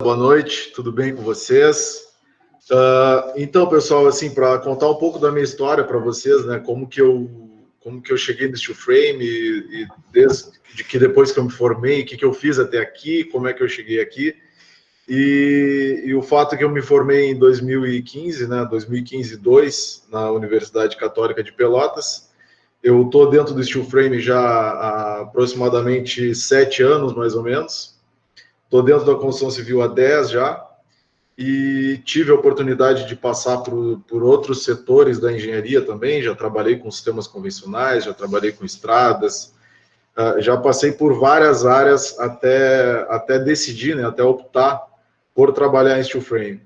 Boa noite, tudo bem com vocês? Então, pessoal, assim, para contar um pouco da minha história para vocês, né, como que eu cheguei no Steel Frame e desde que depois que eu me formei, o que eu fiz até aqui, como é que eu cheguei aqui, e o fato que eu me formei em 2015, né, 2015-2, na Universidade Católica de Pelotas. Eu estou dentro do Steel Frame já há aproximadamente 7 anos, mais ou menos. Estou dentro da construção civil há 10 já, e tive a oportunidade de passar por outros setores da engenharia também. Já trabalhei com sistemas convencionais, já trabalhei com estradas, já passei por várias áreas até decidir, né, até optar por trabalhar em steel frame.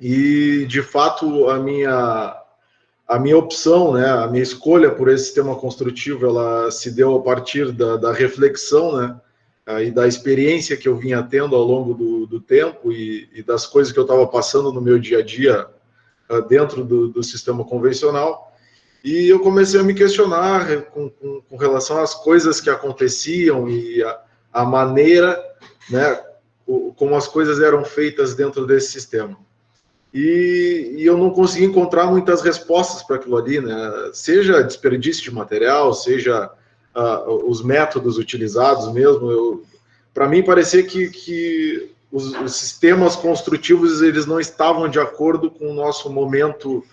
E, de fato, a minha opção, né, a minha escolha por esse sistema construtivo, ela se deu a partir da reflexão, né, e da experiência que eu vinha tendo ao longo do tempo e das coisas que eu estava passando no meu dia a dia dentro do sistema convencional. E eu comecei a me questionar com relação às coisas que aconteciam e a maneira, né, como as coisas eram feitas dentro desse sistema. E eu não consegui encontrar muitas respostas para aquilo ali, né? Seja desperdício de material, seja os métodos utilizados mesmo. Para mim, parecia que os sistemas construtivos eles não estavam de acordo com o nosso momento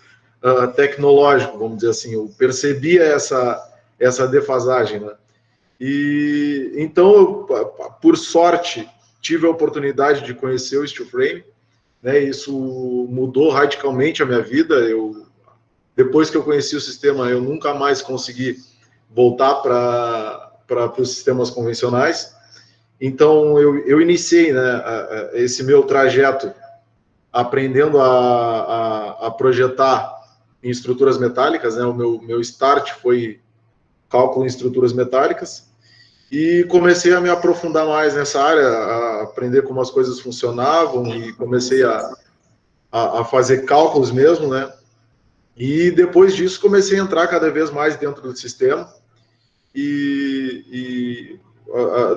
tecnológico, vamos dizer assim. Eu percebia essa defasagem, né? E então, por sorte, tive a oportunidade de conhecer o Steel Frame, né? Isso mudou radicalmente a minha vida. Depois que eu conheci o sistema, eu nunca mais consegui voltar para os sistemas convencionais. Então, eu iniciei, né, esse meu trajeto aprendendo a projetar em estruturas metálicas, né? O meu start foi cálculo em estruturas metálicas, e comecei a me aprofundar mais nessa área, a aprender como as coisas funcionavam, e comecei a fazer cálculos mesmo, né? E depois disso comecei a entrar cada vez mais dentro do sistema.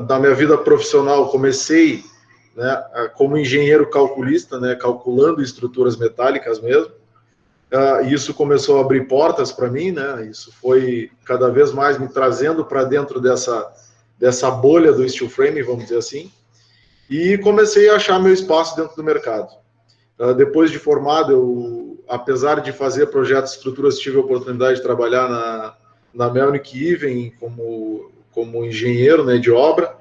Da minha vida profissional comecei, né, como engenheiro calculista, né, calculando estruturas metálicas mesmo. Isso começou a abrir portas para mim, né? Isso foi cada vez mais me trazendo para dentro dessa bolha do steel frame, vamos dizer assim, e comecei a achar meu espaço dentro do mercado. Depois de formado, apesar de fazer projetos de estruturas, tive a oportunidade de trabalhar na Melnick Even como engenheiro, né, de obra.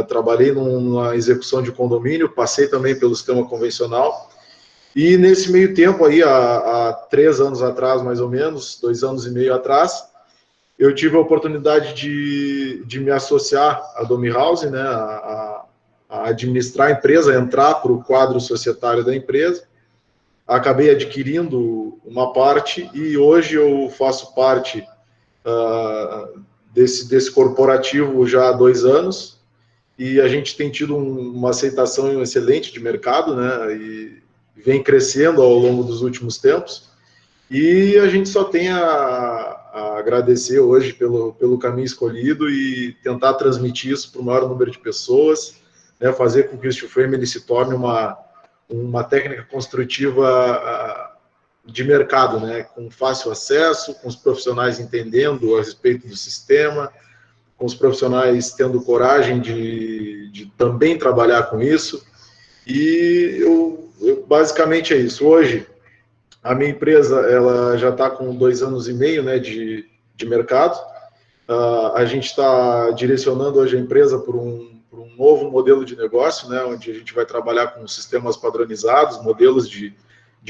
Trabalhei numa execução de condomínio, passei também pelo sistema convencional. E nesse meio tempo aí, há 3 anos atrás, mais ou menos, 2 anos e meio atrás, eu tive a oportunidade de me associar à Domi House, né, a administrar a empresa, entrar para o quadro societário da empresa. Acabei adquirindo uma parte e hoje eu faço parte desse corporativo já há 2 anos, e a gente tem tido uma aceitação excelente de mercado, né, e vem crescendo ao longo dos últimos tempos, e a gente só tem a agradecer hoje pelo caminho escolhido e tentar transmitir isso para o maior número de pessoas, né, fazer com que o steel frame ele se torne uma técnica construtiva de mercado, né, com fácil acesso, com os profissionais entendendo a respeito do sistema, com os profissionais tendo coragem de também trabalhar com isso. E basicamente é isso. Hoje, a minha empresa ela já está com 2 anos e meio, né, de mercado. A gente está direcionando hoje a empresa por um novo modelo de negócio, né, onde a gente vai trabalhar com sistemas padronizados, modelos de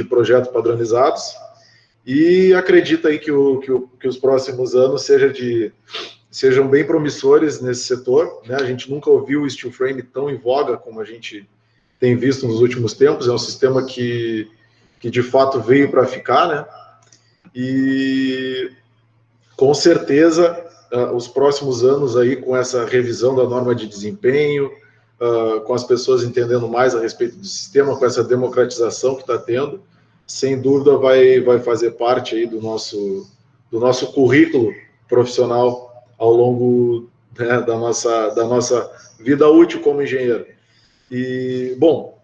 projetos padronizados, e acredito aí que os próximos anos sejam bem promissores nesse setor, né? A gente nunca ouviu o steel frame tão em voga como a gente tem visto nos últimos tempos. É um sistema que de fato veio para ficar, né? E com certeza os próximos anos aí, com essa revisão da norma de desempenho, com as pessoas entendendo mais a respeito do sistema, com essa democratização que está tendo, sem dúvida vai fazer parte aí do nosso currículo profissional ao longo, né, da nossa vida útil como engenheiro. E, bom,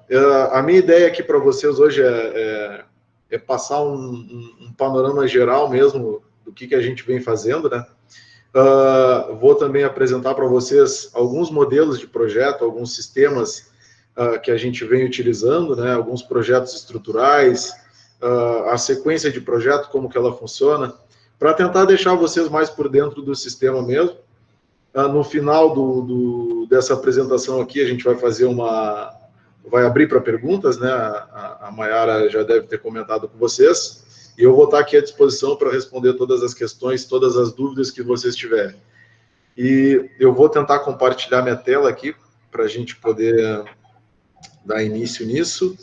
a minha ideia aqui para vocês hoje é passar um panorama geral mesmo do que a gente vem fazendo, né? Vou também apresentar para vocês alguns modelos de projeto, alguns sistemas que a gente vem utilizando, né? Alguns projetos estruturais, a sequência de projeto, como que ela funciona, para tentar deixar vocês mais por dentro do sistema mesmo. No final dessa apresentação aqui, a gente vai fazer vai abrir para perguntas, né? A Mayara já deve ter comentado com vocês, e eu vou estar aqui à disposição para responder todas as questões, todas as dúvidas que vocês tiverem. E eu vou tentar compartilhar minha tela aqui, para a gente poder dar início nisso.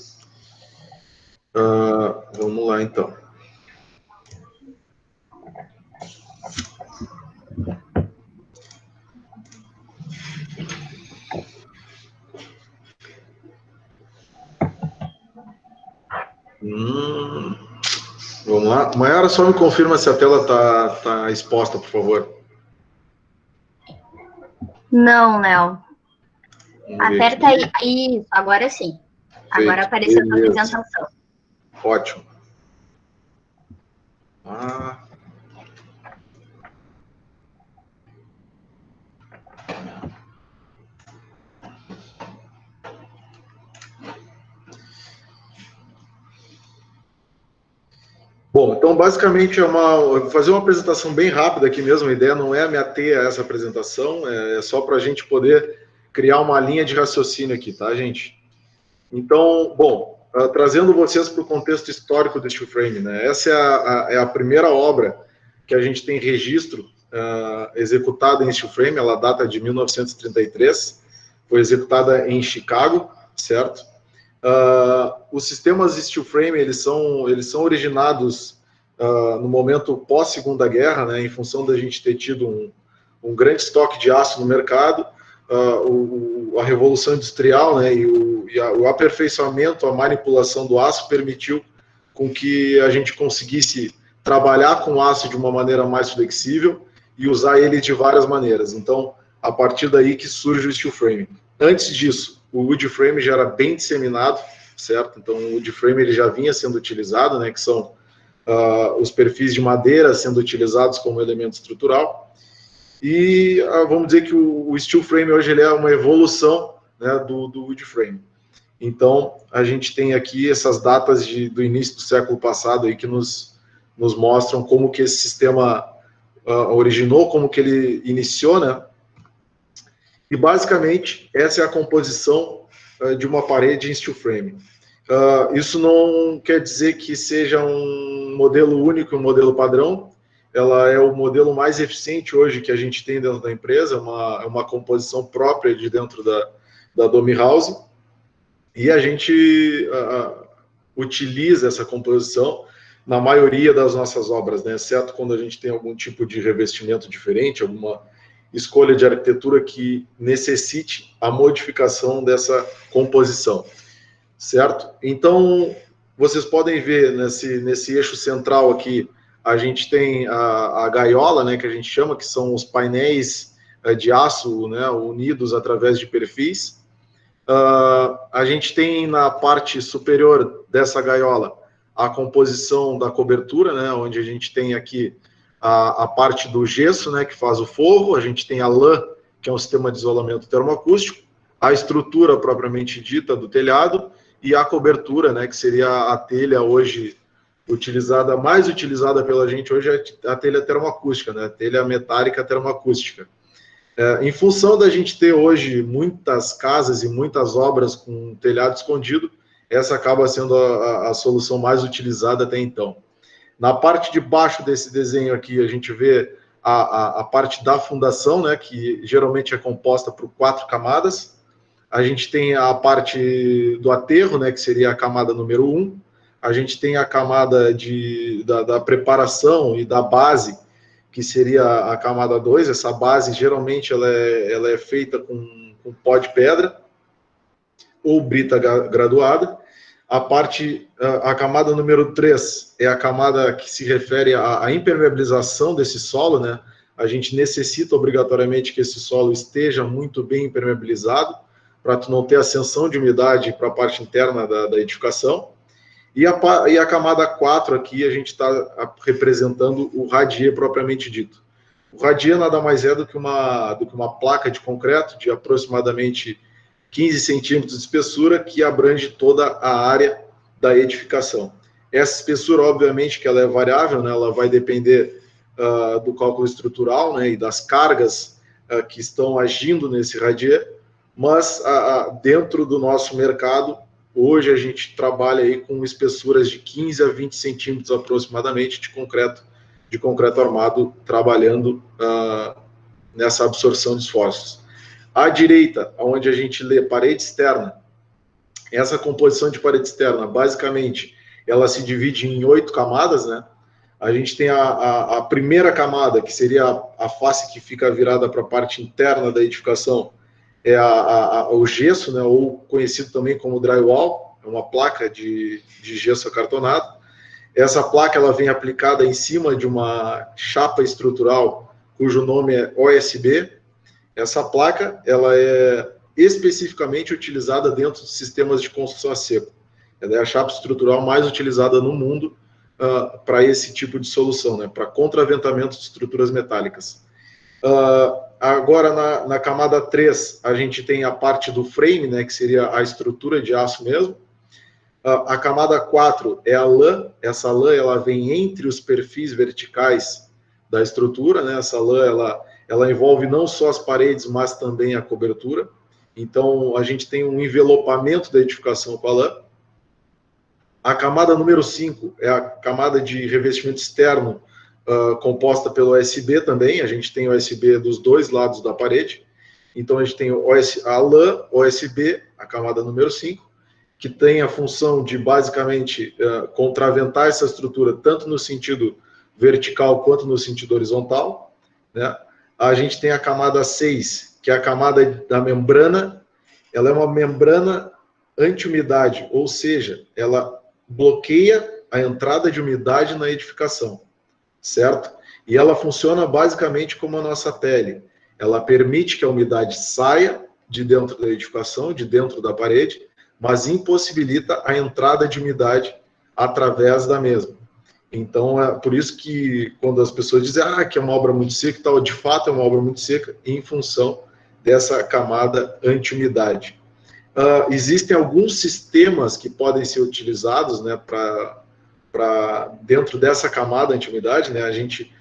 Vamos lá, então. Vamos lá. Mayara, só me confirma se a tela tá exposta, por favor. Não, Léo. Aperta aí. Isso, agora sim. Agora apareceu a apresentação. Ótimo. Bom, então basicamente vou fazer uma apresentação bem rápida aqui mesmo. A ideia não é me ater a essa apresentação, é só para a gente poder criar uma linha de raciocínio aqui, tá, gente? Então, bom, trazendo vocês para o contexto histórico do Steel Frame, né? Essa é a primeira obra que a gente tem registro executada em Steel Frame. Ela data de 1933, foi executada em Chicago, certo? Os sistemas Steel Frame, eles são originados no momento pós-Segunda Guerra, né, em função da gente ter tido um grande estoque de aço no mercado, a Revolução Industrial, né, e o aperfeiçoamento, a manipulação do aço permitiu com que a gente conseguisse trabalhar com o aço de uma maneira mais flexível e usar ele de várias maneiras. Então, a partir daí que surge o Steel Frame. Antes disso, o wood frame já era bem disseminado, certo? Então, o wood frame ele já vinha sendo utilizado, né? Que são os perfis de madeira sendo utilizados como elemento estrutural. E vamos dizer que o steel frame hoje ele é uma evolução, né, do wood frame. Então, a gente tem aqui essas datas do início do século passado aí que nos mostram como que esse sistema originou, como que ele iniciou, né? E, basicamente, essa é a composição de uma parede em steel frame. Isso não quer dizer que seja um modelo único, um modelo padrão. Ela é o modelo mais eficiente hoje que a gente tem dentro da empresa, é uma composição própria de dentro da Domi House. E a gente utiliza essa composição na maioria das nossas obras, né? Exceto quando a gente tem algum tipo de revestimento diferente, alguma escolha de arquitetura que necessite a modificação dessa composição, certo? Então, vocês podem ver nesse eixo central aqui, a gente tem a gaiola, né, que a gente chama, que são os painéis de aço, né, unidos através de perfis. A gente tem na parte superior dessa gaiola a composição da cobertura, né, onde a gente tem aqui a parte do gesso, né, que faz o forro, a gente tem a lã, que é um sistema de isolamento termoacústico, a estrutura propriamente dita do telhado e a cobertura, né, que seria a telha hoje mais utilizada pela gente hoje é a telha termoacústica, né, a telha metálica termoacústica. Em função da gente ter hoje muitas casas e muitas obras com telhado escondido, essa acaba sendo a solução mais utilizada até então. Na parte de baixo desse desenho aqui, a gente vê a parte da fundação, né, que geralmente é composta por 4 camadas. A gente tem a parte do aterro, né, que seria a camada número 1. A gente tem a camada da preparação e da base, que seria a camada 2. Essa base, geralmente, ela é feita com pó de pedra ou brita graduada. A camada número 3 é a camada que se refere à impermeabilização desse solo, né? A gente necessita obrigatoriamente que esse solo esteja muito bem impermeabilizado para tu não ter ascensão de umidade para a parte interna da edificação. E a camada 4 aqui, a gente está representando o radier propriamente dito. O radier nada mais é do que uma placa de concreto de aproximadamente 15 centímetros de espessura que abrange toda a área da edificação. Essa espessura, obviamente, que ela é variável, né? Ela vai depender do cálculo estrutural, né? E das cargas que estão agindo nesse radier, mas dentro do nosso mercado, hoje a gente trabalha aí com espessuras de 15 a 20 centímetros aproximadamente de concreto armado, trabalhando nessa absorção de esforços. À direita, onde a gente lê parede externa, essa composição de parede externa, basicamente, ela se divide em 8 camadas, né? A gente tem a primeira camada, que seria a face que fica virada para a parte interna da edificação, é o gesso, né, ou conhecido também como drywall, é uma placa de gesso acartonado. Essa placa ela vem aplicada em cima de uma chapa estrutural, cujo nome é OSB. Essa placa ela é especificamente utilizada dentro de sistemas de construção a seco. Ela é a chapa estrutural mais utilizada no mundo para esse tipo de solução, né, para contraventamento de estruturas metálicas. Agora, na camada 3, a gente tem a parte do frame, né, que seria a estrutura de aço mesmo. A camada 4 é a lã. Essa lã ela vem entre os perfis verticais da estrutura, né? Essa lã ela envolve não só as paredes, mas também a cobertura. Então, a gente tem um envelopamento da edificação com a lã. A camada número 5 é a camada de revestimento externo, composta pelo OSB também. A gente tem OSB dos dois lados da parede. Então, a gente tem a lã, OSB, a camada número 5, que tem a função de, basicamente, contraventar essa estrutura, tanto no sentido vertical quanto no sentido horizontal, né? A gente tem a camada 6, que é a camada da membrana. Ela é uma membrana anti-umidade, ou seja, ela bloqueia a entrada de umidade na edificação, certo? E ela funciona basicamente como a nossa pele. Ela permite que a umidade saia de dentro da edificação, de dentro da parede, mas impossibilita a entrada de umidade através da mesma. Então, é por isso que quando as pessoas dizem que é uma obra muito seca e tal, de fato é uma obra muito seca em função dessa camada anti-umidade. Existem alguns sistemas que podem ser utilizados, né, para dentro dessa camada anti-umidade, né? A gente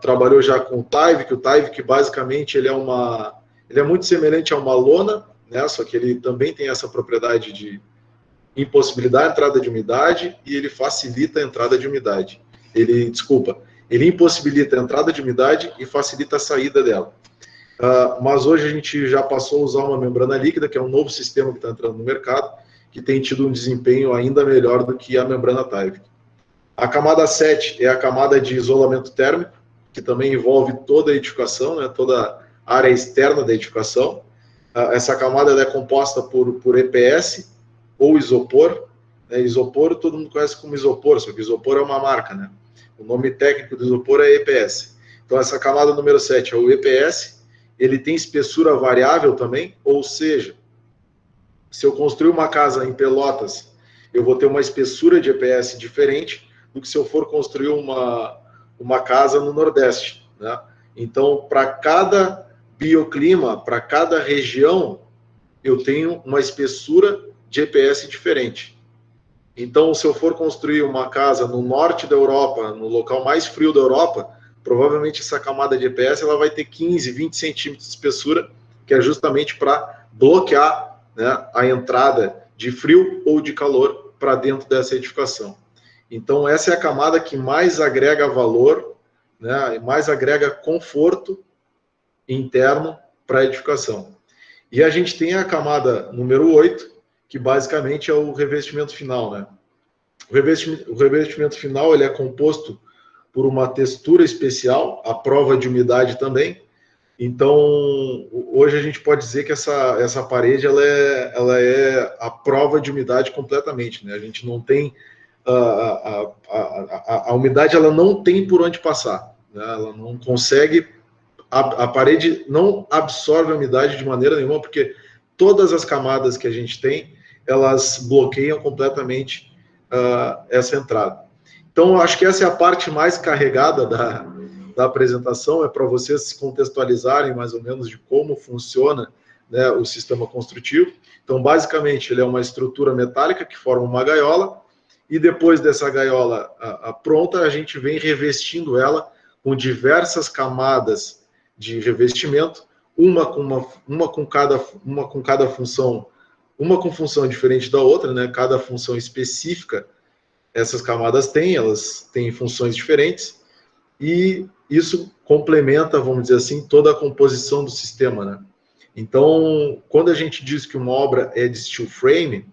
trabalhou já com o Tyvek basicamente ele é muito semelhante a uma lona, né? Só que ele também tem essa propriedade de impossibilitar a entrada de umidade e ele facilita a entrada de umidade. Ele impossibilita a entrada de umidade e facilita a saída dela. Mas hoje a gente já passou a usar uma membrana líquida, que é um novo sistema que está entrando no mercado, que tem tido um desempenho ainda melhor do que a membrana Tyvek. A camada 7 é a camada de isolamento térmico, que também envolve toda a edificação, né, toda a área externa da edificação. Essa camada é composta por EPS ou isopor. Isopor todo mundo conhece como isopor, só que isopor é uma marca, né? O nome técnico do isopor é EPS. Então, essa camada número 7 é o EPS. Ele tem espessura variável também, ou seja, se eu construir uma casa em Pelotas, eu vou ter uma espessura de EPS diferente do que se eu for construir uma casa no Nordeste, né? Então, para cada bioclima, para cada região, eu tenho uma espessura de EPS diferente. Então, se eu for construir uma casa no norte da Europa, no local mais frio da Europa, provavelmente essa camada de EPS ela vai ter 15, 20 centímetros de espessura, que é justamente para bloquear, né, a entrada de frio ou de calor para dentro dessa edificação. Então, essa é a camada que mais agrega valor, né, mais agrega conforto interno para a edificação. E a gente tem a camada número 8, que basicamente é o revestimento final, né? O revestimento final ele é composto por uma textura especial, a prova de umidade também. Então, hoje a gente pode dizer que essa parede ela é a prova de umidade completamente, né? A gente não tem a umidade ela não tem por onde passar, né? Ela não consegue, a parede não absorve a umidade de maneira nenhuma, porque todas as camadas que a gente tem, elas bloqueiam completamente essa entrada. Então, acho que essa é a parte mais carregada da apresentação, é para vocês se contextualizarem mais ou menos de como funciona, né, o sistema construtivo. Então, basicamente, ele é uma estrutura metálica que forma uma gaiola, e depois dessa gaiola pronta, a gente vem revestindo ela com diversas camadas de revestimento, uma com cada função, uma com função diferente da outra, né? Cada função específica essas camadas elas têm funções diferentes, e isso complementa, vamos dizer assim, toda a composição do sistema, né? Então, quando a gente diz que uma obra é de steel frame,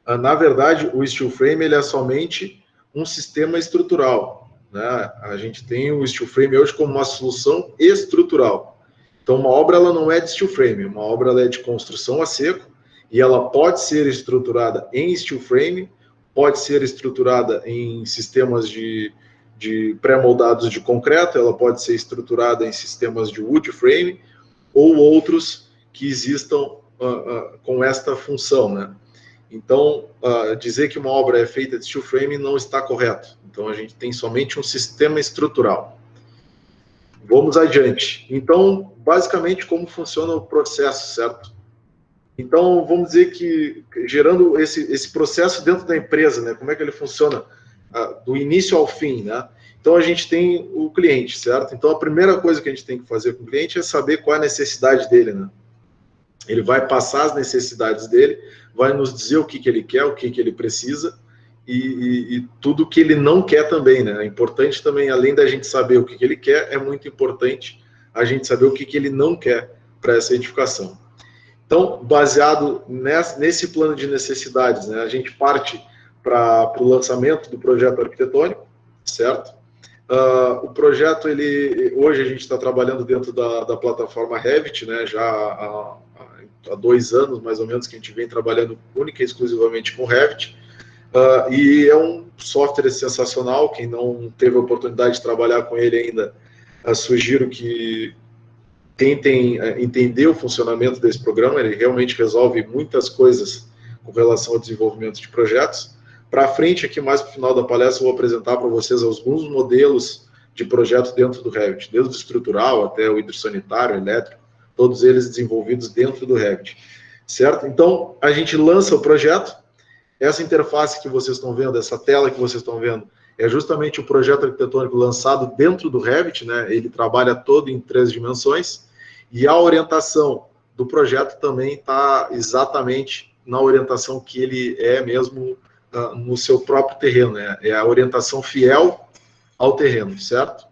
na verdade, o steel frame ele é somente um sistema estrutural, né? A gente tem o steel frame hoje como uma solução estrutural. Então, uma obra ela não é de steel frame, uma obra ela é de construção a seco, e ela pode ser estruturada em steel frame, pode ser estruturada em sistemas de pré-moldados de concreto, ela pode ser estruturada em sistemas de wood frame, ou outros que existam com esta função, né? Então, dizer que uma obra é feita de steel frame não está correto. Então, a gente tem somente um sistema estrutural. Vamos adiante. Então, basicamente, como funciona o processo, certo? Então, vamos dizer que, gerando esse processo dentro da empresa, né? Como é que ele funciona do início ao fim, né? Então, a gente tem o cliente, certo? Então, a primeira coisa que a gente tem que fazer com o cliente é saber qual é a necessidade dele, né? Ele vai passar as necessidades dele, vai nos dizer o que ele quer, o que ele precisa, e tudo o que ele não quer também, né? É importante também, além da gente saber o que ele quer, é muito importante a gente saber o que ele não quer para essa edificação. Então, baseado nesse plano de necessidades, né, a gente parte para o lançamento do projeto arquitetônico, certo? O projeto, hoje a gente está trabalhando dentro da plataforma Revit, né, já há 2 anos, mais ou menos, que a gente vem trabalhando única e exclusivamente com Revit, e é um software sensacional. Quem não teve a oportunidade de trabalhar com ele ainda, sugiro que tentem entender o funcionamento desse programa. Ele realmente resolve muitas coisas com relação ao desenvolvimento de projetos. Para frente, aqui mais para o final da palestra, eu vou apresentar para vocês alguns modelos de projeto dentro do Revit, desde o estrutural até o hidrossanitário, elétrico, todos eles desenvolvidos dentro do Revit, certo? Então, a gente lança o projeto. Essa interface que vocês estão vendo, essa tela que vocês estão vendo, é justamente o projeto arquitetônico lançado dentro do Revit, né? Ele trabalha todo em 3 dimensões, e a orientação do projeto também está exatamente na orientação que ele é mesmo no seu próprio terreno, né? É a orientação fiel ao terreno, certo?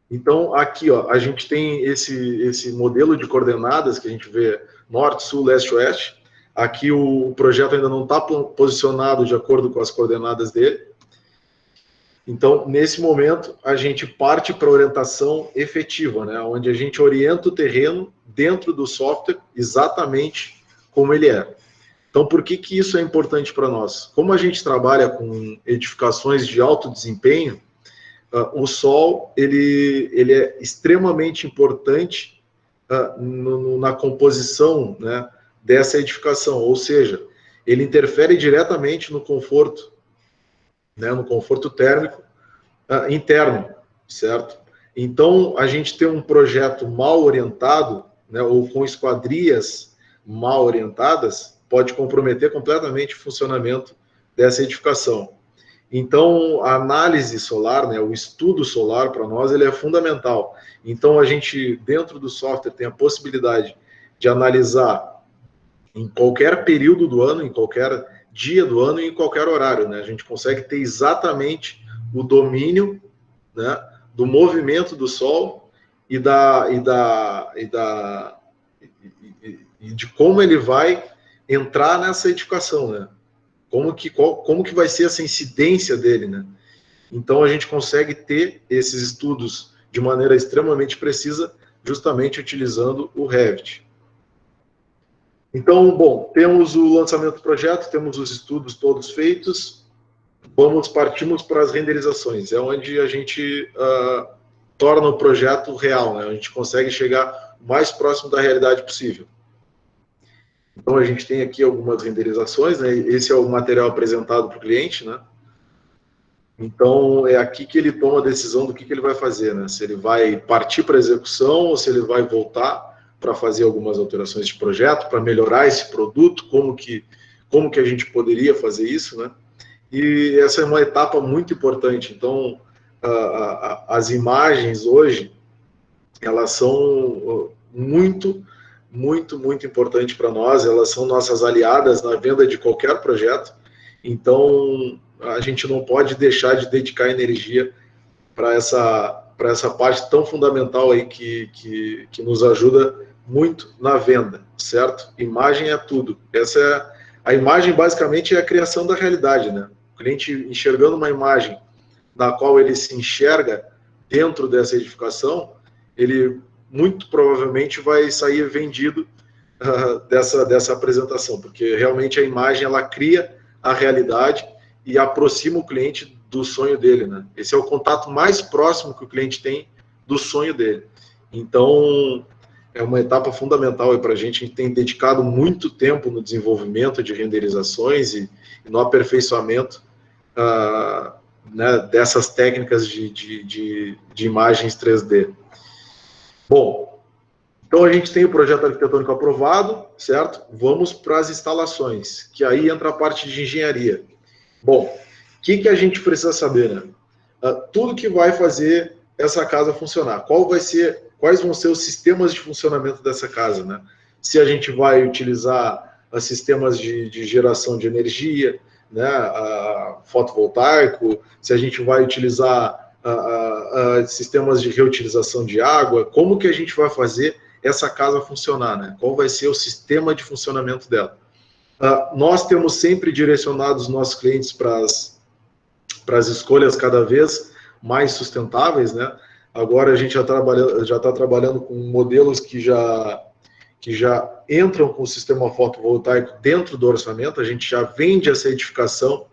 Então, aqui, ó, a gente tem esse modelo de coordenadas que a gente vê norte, sul, leste, oeste. Aqui o projeto ainda não está posicionado de acordo com as coordenadas dele. Então, nesse momento, a gente parte para a orientação efetiva, né? Onde a gente orienta o terreno dentro do software exatamente como ele é. Então, por que isso é importante para nós? Como a gente trabalha com edificações de alto desempenho, o sol ele é extremamente importante na composição, né, dessa edificação, ou seja, ele interfere diretamente no conforto, né, no conforto térmico interno, certo? Então, a gente tem um projeto mal orientado, né, ou com esquadrias mal orientadas, pode comprometer completamente o funcionamento dessa edificação. Então, a análise solar, né, o estudo solar, para nós, ele é fundamental. Então, a gente, dentro do software, tem a possibilidade de analisar em qualquer período do ano, em qualquer dia do ano e em qualquer horário, né? A gente consegue ter exatamente o domínio, né, do movimento do Sol e de como ele vai entrar nessa edificação, né? Como que vai ser essa incidência dele, né? Então, a gente consegue ter esses estudos de maneira extremamente precisa, justamente utilizando o Revit. Então, bom, temos o lançamento do projeto, temos os estudos todos feitos, partimos para as renderizações, é onde a gente torna o projeto real, né? A gente consegue chegar o mais próximo da realidade possível. Então, a gente tem aqui algumas renderizações, né? Esse é o material apresentado para o cliente, né? Então, é aqui que ele toma a decisão do que ele vai fazer, né? Se ele vai partir para a execução ou se ele vai voltar para fazer algumas alterações de projeto, para melhorar esse produto, como que a gente poderia fazer isso, né? E essa é uma etapa muito importante. Então, as imagens hoje, elas são muito importantes para nós, elas são nossas aliadas na venda de qualquer projeto. Então, a gente não pode deixar de dedicar energia para essa parte tão fundamental aí que nos ajuda muito na venda, certo? Imagem é tudo. A imagem, basicamente, é a criação da realidade, né? O cliente enxergando uma imagem na qual ele se enxerga dentro dessa edificação, ele muito provavelmente vai sair vendido dessa apresentação, porque realmente a imagem, ela cria a realidade e aproxima o cliente do sonho dele, né? Esse é o contato mais próximo que o cliente tem do sonho dele. Então, é uma etapa fundamental para a gente tem dedicado muito tempo no desenvolvimento de renderizações e no aperfeiçoamento né, dessas técnicas de imagens 3D. Bom, então a gente tem o projeto arquitetônico aprovado, certo? Vamos para as instalações, que aí entra a parte de engenharia. Bom, o que a gente precisa saber, né? Tudo que vai fazer essa casa funcionar. Quais vão ser os sistemas de funcionamento dessa casa, né? Se a gente vai utilizar sistemas de geração de energia, né? Fotovoltaico, se a gente vai utilizar sistemas de reutilização de água, como que a gente vai fazer essa casa funcionar, né? Qual vai ser o sistema de funcionamento dela? Nós temos sempre direcionado os nossos clientes para as escolhas cada vez mais sustentáveis, né? Agora a gente já está trabalhando com modelos que já entram com o sistema fotovoltaico dentro do orçamento, a gente já vende essa edificação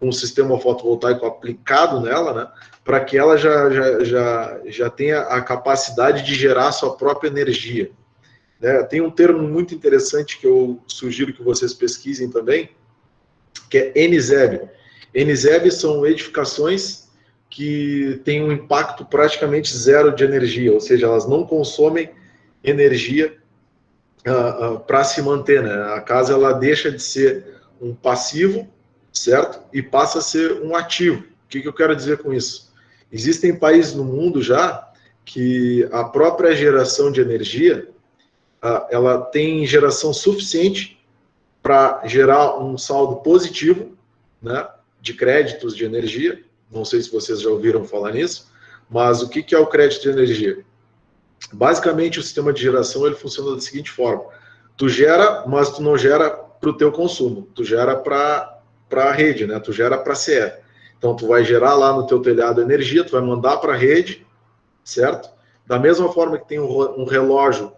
com o sistema fotovoltaico aplicado nela, né? Para que ela já tenha a capacidade de gerar a sua própria energia. Né? Tem um termo muito interessante que eu sugiro que vocês pesquisem também, que é NZEB. NZEB são edificações que têm um impacto praticamente zero de energia, ou seja, elas não consomem energia para se manter, né? A casa, ela deixa de ser um passivo, certo? E passa a ser um ativo. O que eu quero dizer com isso? Existem países no mundo já que a própria geração de energia, ela tem geração suficiente para gerar um saldo positivo, né, de créditos de energia. Não sei se vocês já ouviram falar nisso, mas o que é o crédito de energia? Basicamente, o sistema de geração, ele funciona da seguinte forma: tu gera, mas tu não gera para o teu consumo, tu gera para a rede, né? Tu gera para a CE. Então, tu vai gerar lá no teu telhado energia, tu vai mandar para a rede, certo? Da mesma forma que tem um relógio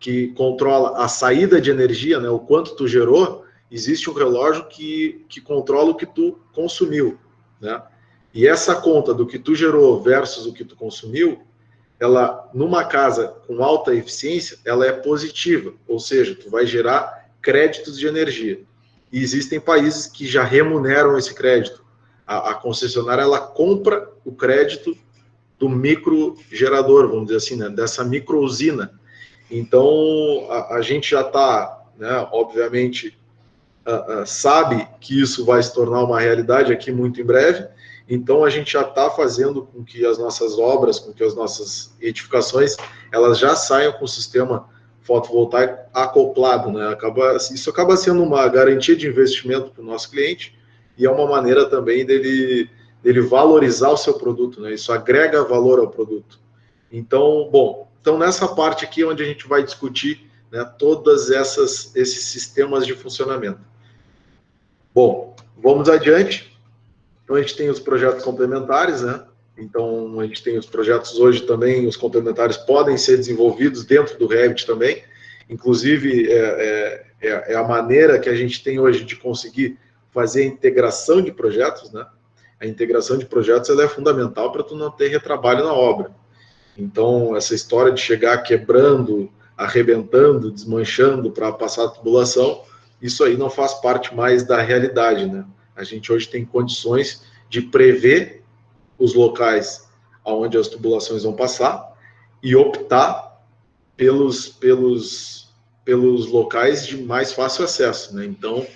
que controla a saída de energia, né? O quanto tu gerou, existe um relógio que controla o que tu consumiu, né? E essa conta do que tu gerou versus o que tu consumiu, ela, numa casa com alta eficiência, ela é positiva, ou seja, tu vai gerar créditos de energia. E existem países que já remuneram esse crédito. A concessionária, ela compra o crédito do microgerador, vamos dizer assim, né, dessa microusina. Então, a gente já está, né, obviamente, sabe que isso vai se tornar uma realidade aqui muito em breve. Então, a gente já está fazendo com que as nossas obras, com que as nossas edificações, elas já saiam com o sistema fotovoltaico acoplado, né? Isso acaba sendo uma garantia de investimento para o nosso cliente e é uma maneira também dele valorizar o seu produto, né? Isso agrega valor ao produto. Então, bom, nessa parte aqui é onde a gente vai discutir, né, todas esses sistemas de funcionamento. Bom, vamos adiante. Então, a gente tem os projetos complementares, né? Então, a gente tem os projetos hoje também, os complementares podem ser desenvolvidos dentro do Revit também. Inclusive, é a maneira que a gente tem hoje de conseguir fazer a integração de projetos, né? A integração de projetos, ela é fundamental para tu não ter retrabalho na obra. Então, essa história de chegar quebrando arrebentando, desmanchando para passar a tubulação, isso aí não faz parte mais da realidade, né? A gente hoje tem condições de prever os locais onde as tubulações vão passar e optar pelos locais de mais fácil acesso, né? Então,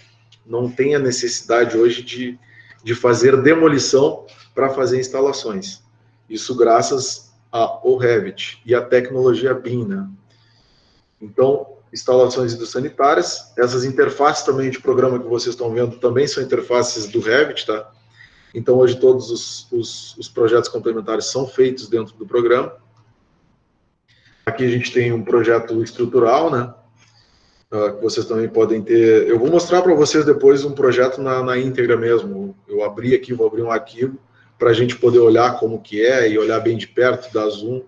não tem a necessidade hoje de fazer demolição para fazer instalações. Isso graças ao Revit e à tecnologia BIM, né? Então, instalações hidrossanitárias, essas interfaces também de programa que vocês estão vendo também são interfaces do Revit, tá? Então, hoje todos os projetos complementares são feitos dentro do programa. Aqui a gente tem um projeto estrutural, né? Que vocês também podem ter. Eu vou mostrar para vocês depois um projeto na íntegra mesmo. Eu abri aqui, vou abrir um arquivo para a gente poder olhar como que é e olhar bem de perto, dar zoom,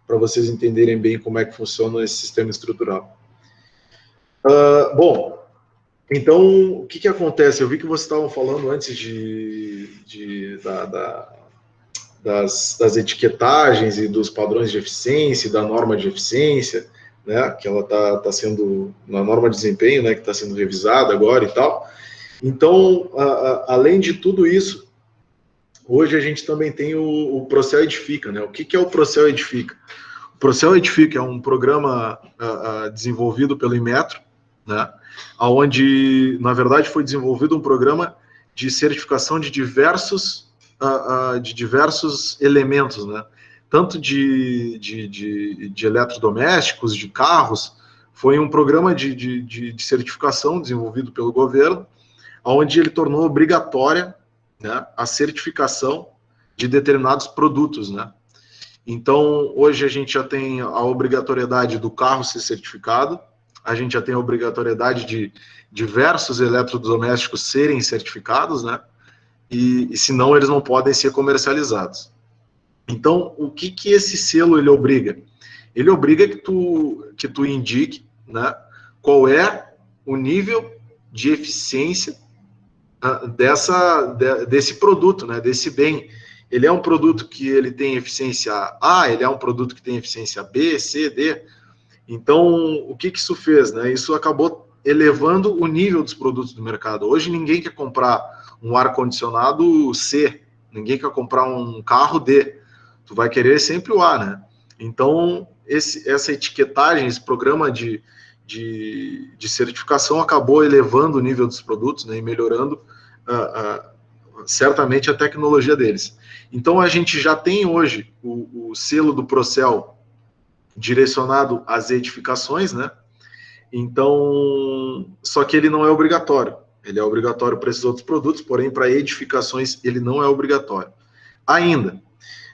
para vocês entenderem bem como é que funciona esse sistema estrutural. Bom, então, o que acontece? Eu vi que vocês estavam falando antes das etiquetagens e dos padrões de eficiência, da norma de eficiência, né, que ela está sendo, na norma de desempenho, né, que está sendo revisada agora e tal. Então, além de tudo isso, hoje a gente também tem o Procel Edifica, né? O que é o Procel Edifica? O Procel Edifica é um programa desenvolvido pelo Inmetro, né, onde, na verdade, foi desenvolvido um programa de certificação de diversos elementos, né? Tanto de eletrodomésticos, de carros. Foi um programa de certificação desenvolvido pelo governo, onde ele tornou obrigatória, né, a certificação de determinados produtos, né? Então, hoje a gente já tem a obrigatoriedade do carro ser certificado, a gente já tem a obrigatoriedade de diversos eletrodomésticos serem certificados, né? E senão eles não podem ser comercializados. Então, o que esse selo ele obriga? Ele obriga que tu indique, né, qual é o nível de eficiência desse produto, né, desse bem. Ele é um produto que ele tem eficiência A, ele é um produto que tem eficiência B, C, D. Então, o que isso fez, né? Isso acabou elevando o nível dos produtos do mercado. Hoje ninguém quer comprar um ar-condicionado C, ninguém quer comprar um carro D. Tu vai querer sempre o A, né? Então, essa etiquetagem, esse programa de certificação acabou elevando o nível dos produtos, né, e melhorando certamente a tecnologia deles. Então, a gente já tem hoje o selo do Procel direcionado às edificações, né? Então, só que ele não é obrigatório. Ele é obrigatório para esses outros produtos, porém, para edificações, ele não é obrigatório. Ainda.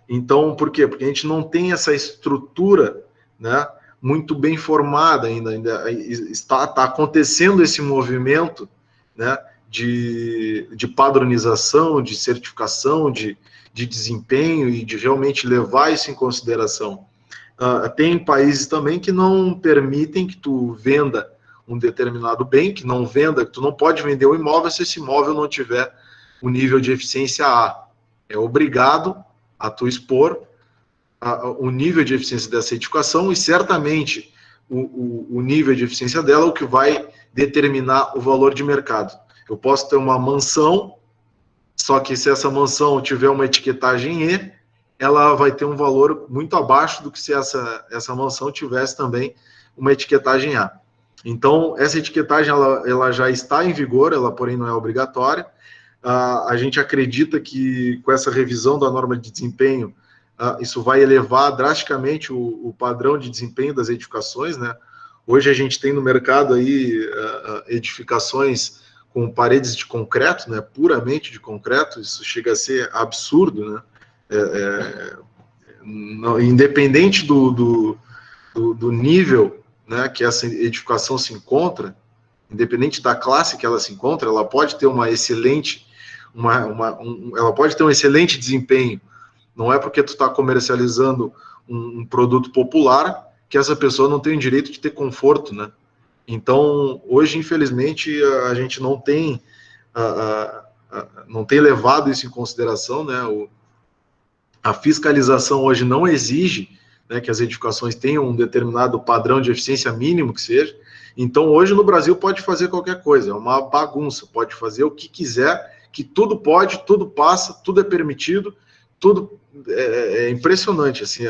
Então, por quê? Porque a gente não tem essa estrutura, né, muito bem formada ainda está acontecendo esse movimento, né, de padronização, de certificação, de desempenho e de realmente levar isso em consideração. Tem países também que não permitem que tu venda um determinado bem, que tu não pode vender um imóvel se esse imóvel não tiver o nível de eficiência A. É obrigado a tu expor o nível de eficiência dessa edificação e certamente o nível de eficiência dela é o que vai determinar o valor de mercado. Eu posso ter uma mansão, só que se essa mansão tiver uma etiquetagem E, ela vai ter um valor muito abaixo do que se essa mansão tivesse também uma etiquetagem A. Então, essa etiquetagem ela já está em vigor, ela porém não é obrigatória. A gente acredita que com essa revisão da norma de desempenho, isso vai elevar drasticamente o padrão de desempenho das edificações, né? Hoje a gente tem no mercado aí edificações com paredes de concreto, né? Puramente de concreto, isso chega a ser absurdo, né? Independente do nível, né, que essa edificação se encontra, independente da classe que ela se encontra, ela pode ter uma excelente, ela pode ter um excelente desempenho. Não é porque tu está comercializando um produto popular que essa pessoa não tem o direito de ter conforto, né? Então, hoje, infelizmente, a gente não tem levado isso em consideração, né? A fiscalização hoje não exige, né, que as edificações tenham um determinado padrão de eficiência mínimo que seja. Então, hoje no Brasil pode fazer qualquer coisa, é uma bagunça, pode fazer o que quiser, que tudo pode, tudo passa, tudo é permitido, tudo é impressionante, assim,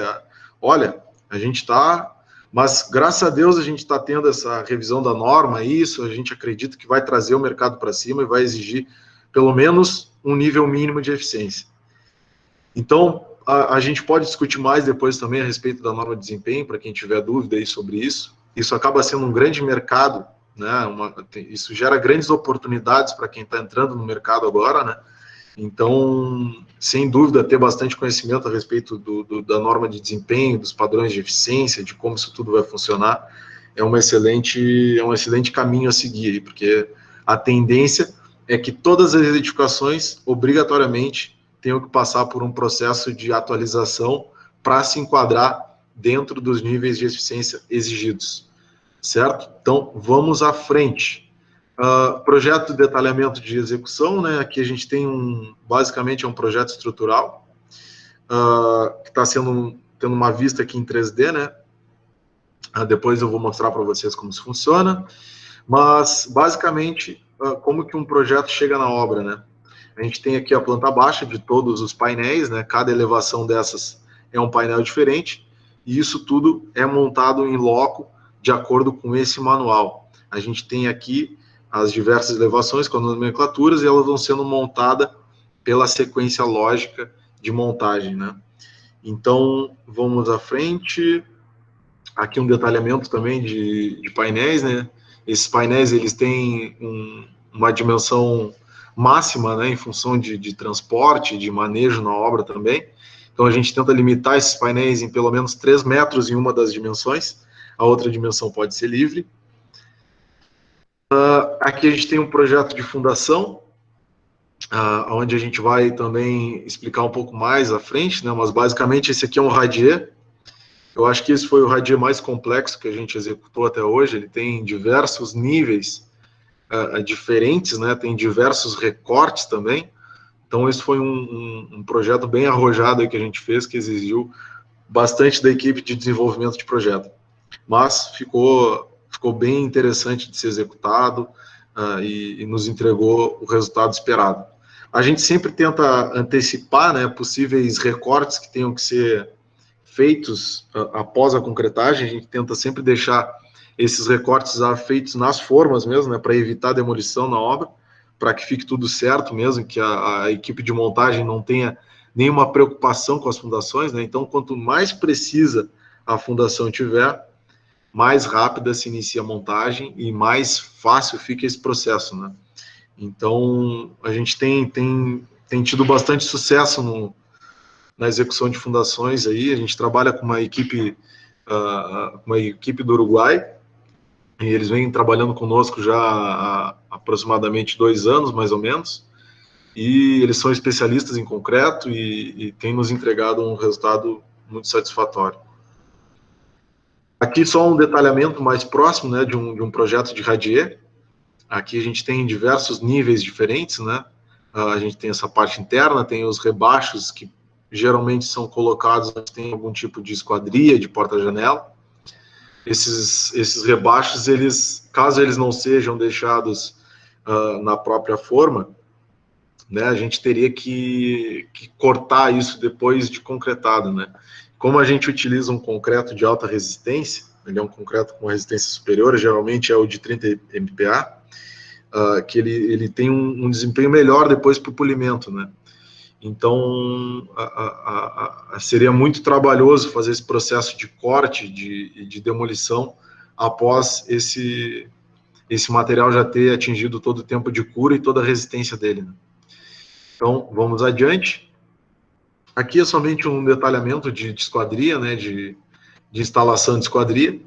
olha, a gente está, mas graças a Deus a gente está tendo essa revisão da norma, isso, a gente acredita que vai trazer o mercado para cima e vai exigir pelo menos um nível mínimo de eficiência. Então, a gente pode discutir mais depois também a respeito da norma de desempenho, para quem tiver dúvida aí sobre isso. Isso acaba sendo um grande mercado, né? Isso gera grandes oportunidades para quem está entrando no mercado agora, né? Então, sem dúvida, ter bastante conhecimento a respeito da norma de desempenho, dos padrões de eficiência, de como isso tudo vai funcionar, é um excelente caminho a seguir, porque a tendência é que todas as edificações, obrigatoriamente, tenham que passar por um processo de atualização para se enquadrar dentro dos níveis de eficiência exigidos, certo? Então, vamos à frente. Projeto de detalhamento de execução, né? Aqui a gente tem basicamente é um projeto estrutural, que está tendo uma vista aqui em 3D, né? Depois eu vou mostrar para vocês como isso funciona, mas basicamente como que um projeto chega na obra, né? A gente tem aqui a planta baixa de todos os painéis, né? Cada elevação dessas é um painel diferente, e isso tudo é montado em loco de acordo com esse manual. A gente tem aqui as diversas elevações com as nomenclaturas, e elas vão sendo montadas pela sequência lógica de montagem, né? Então, vamos à frente. Aqui um detalhamento também de painéis, né? Esses painéis, eles têm uma dimensão máxima, né, em função de transporte, de manejo na obra também. Então, a gente tenta limitar esses painéis em pelo menos 3 metros em uma das dimensões, a outra dimensão pode ser livre. Aqui a gente tem um projeto de fundação, onde a gente vai também explicar um pouco mais à frente, né, mas basicamente esse aqui é um radier. Eu acho que esse foi o radier mais complexo que a gente executou até hoje. Ele tem diversos níveis diferentes, né, tem diversos recortes também. Então esse foi um projeto bem arrojado aí que a gente fez, que exigiu bastante da equipe de desenvolvimento de projeto. Mas ficou bem interessante de ser executado, e nos entregou o resultado esperado. A gente sempre tenta antecipar, né, possíveis recortes que tenham que ser feitos após a concretagem. A gente tenta sempre deixar esses recortes feitos nas formas mesmo, né, para evitar demolição na obra, para que fique tudo certo mesmo, que a equipe de montagem não tenha nenhuma preocupação com as fundações, né? Então, quanto mais precisa a fundação tiver, mais rápida se inicia a montagem e mais fácil fica esse processo, né? Então, a gente tem tido bastante sucesso na execução de fundações aí. A gente trabalha com uma equipe do Uruguai, e eles vêm trabalhando conosco já há aproximadamente 2 anos, mais ou menos, e eles são especialistas em concreto e têm nos entregado um resultado muito satisfatório. Aqui só um detalhamento mais próximo, né, de um projeto de radier. Aqui a gente tem diversos níveis diferentes, né? A gente tem essa parte interna, tem os rebaixos que geralmente são colocados, tem algum tipo de esquadria, de porta-janela. Esses rebaixos, caso eles não sejam deixados na própria forma, né, a gente teria que cortar isso depois de concretado, né? Como a gente utiliza um concreto de alta resistência, ele é um concreto com resistência superior, geralmente é o de 30 MPa, que ele tem um desempenho melhor depois para o polimento, né? Então, seria muito trabalhoso fazer esse processo de corte, de demolição, após esse material já ter atingido todo o tempo de cura e toda a resistência dele, né? Então, vamos adiante. Aqui é somente um detalhamento de esquadria, né, de instalação de esquadria.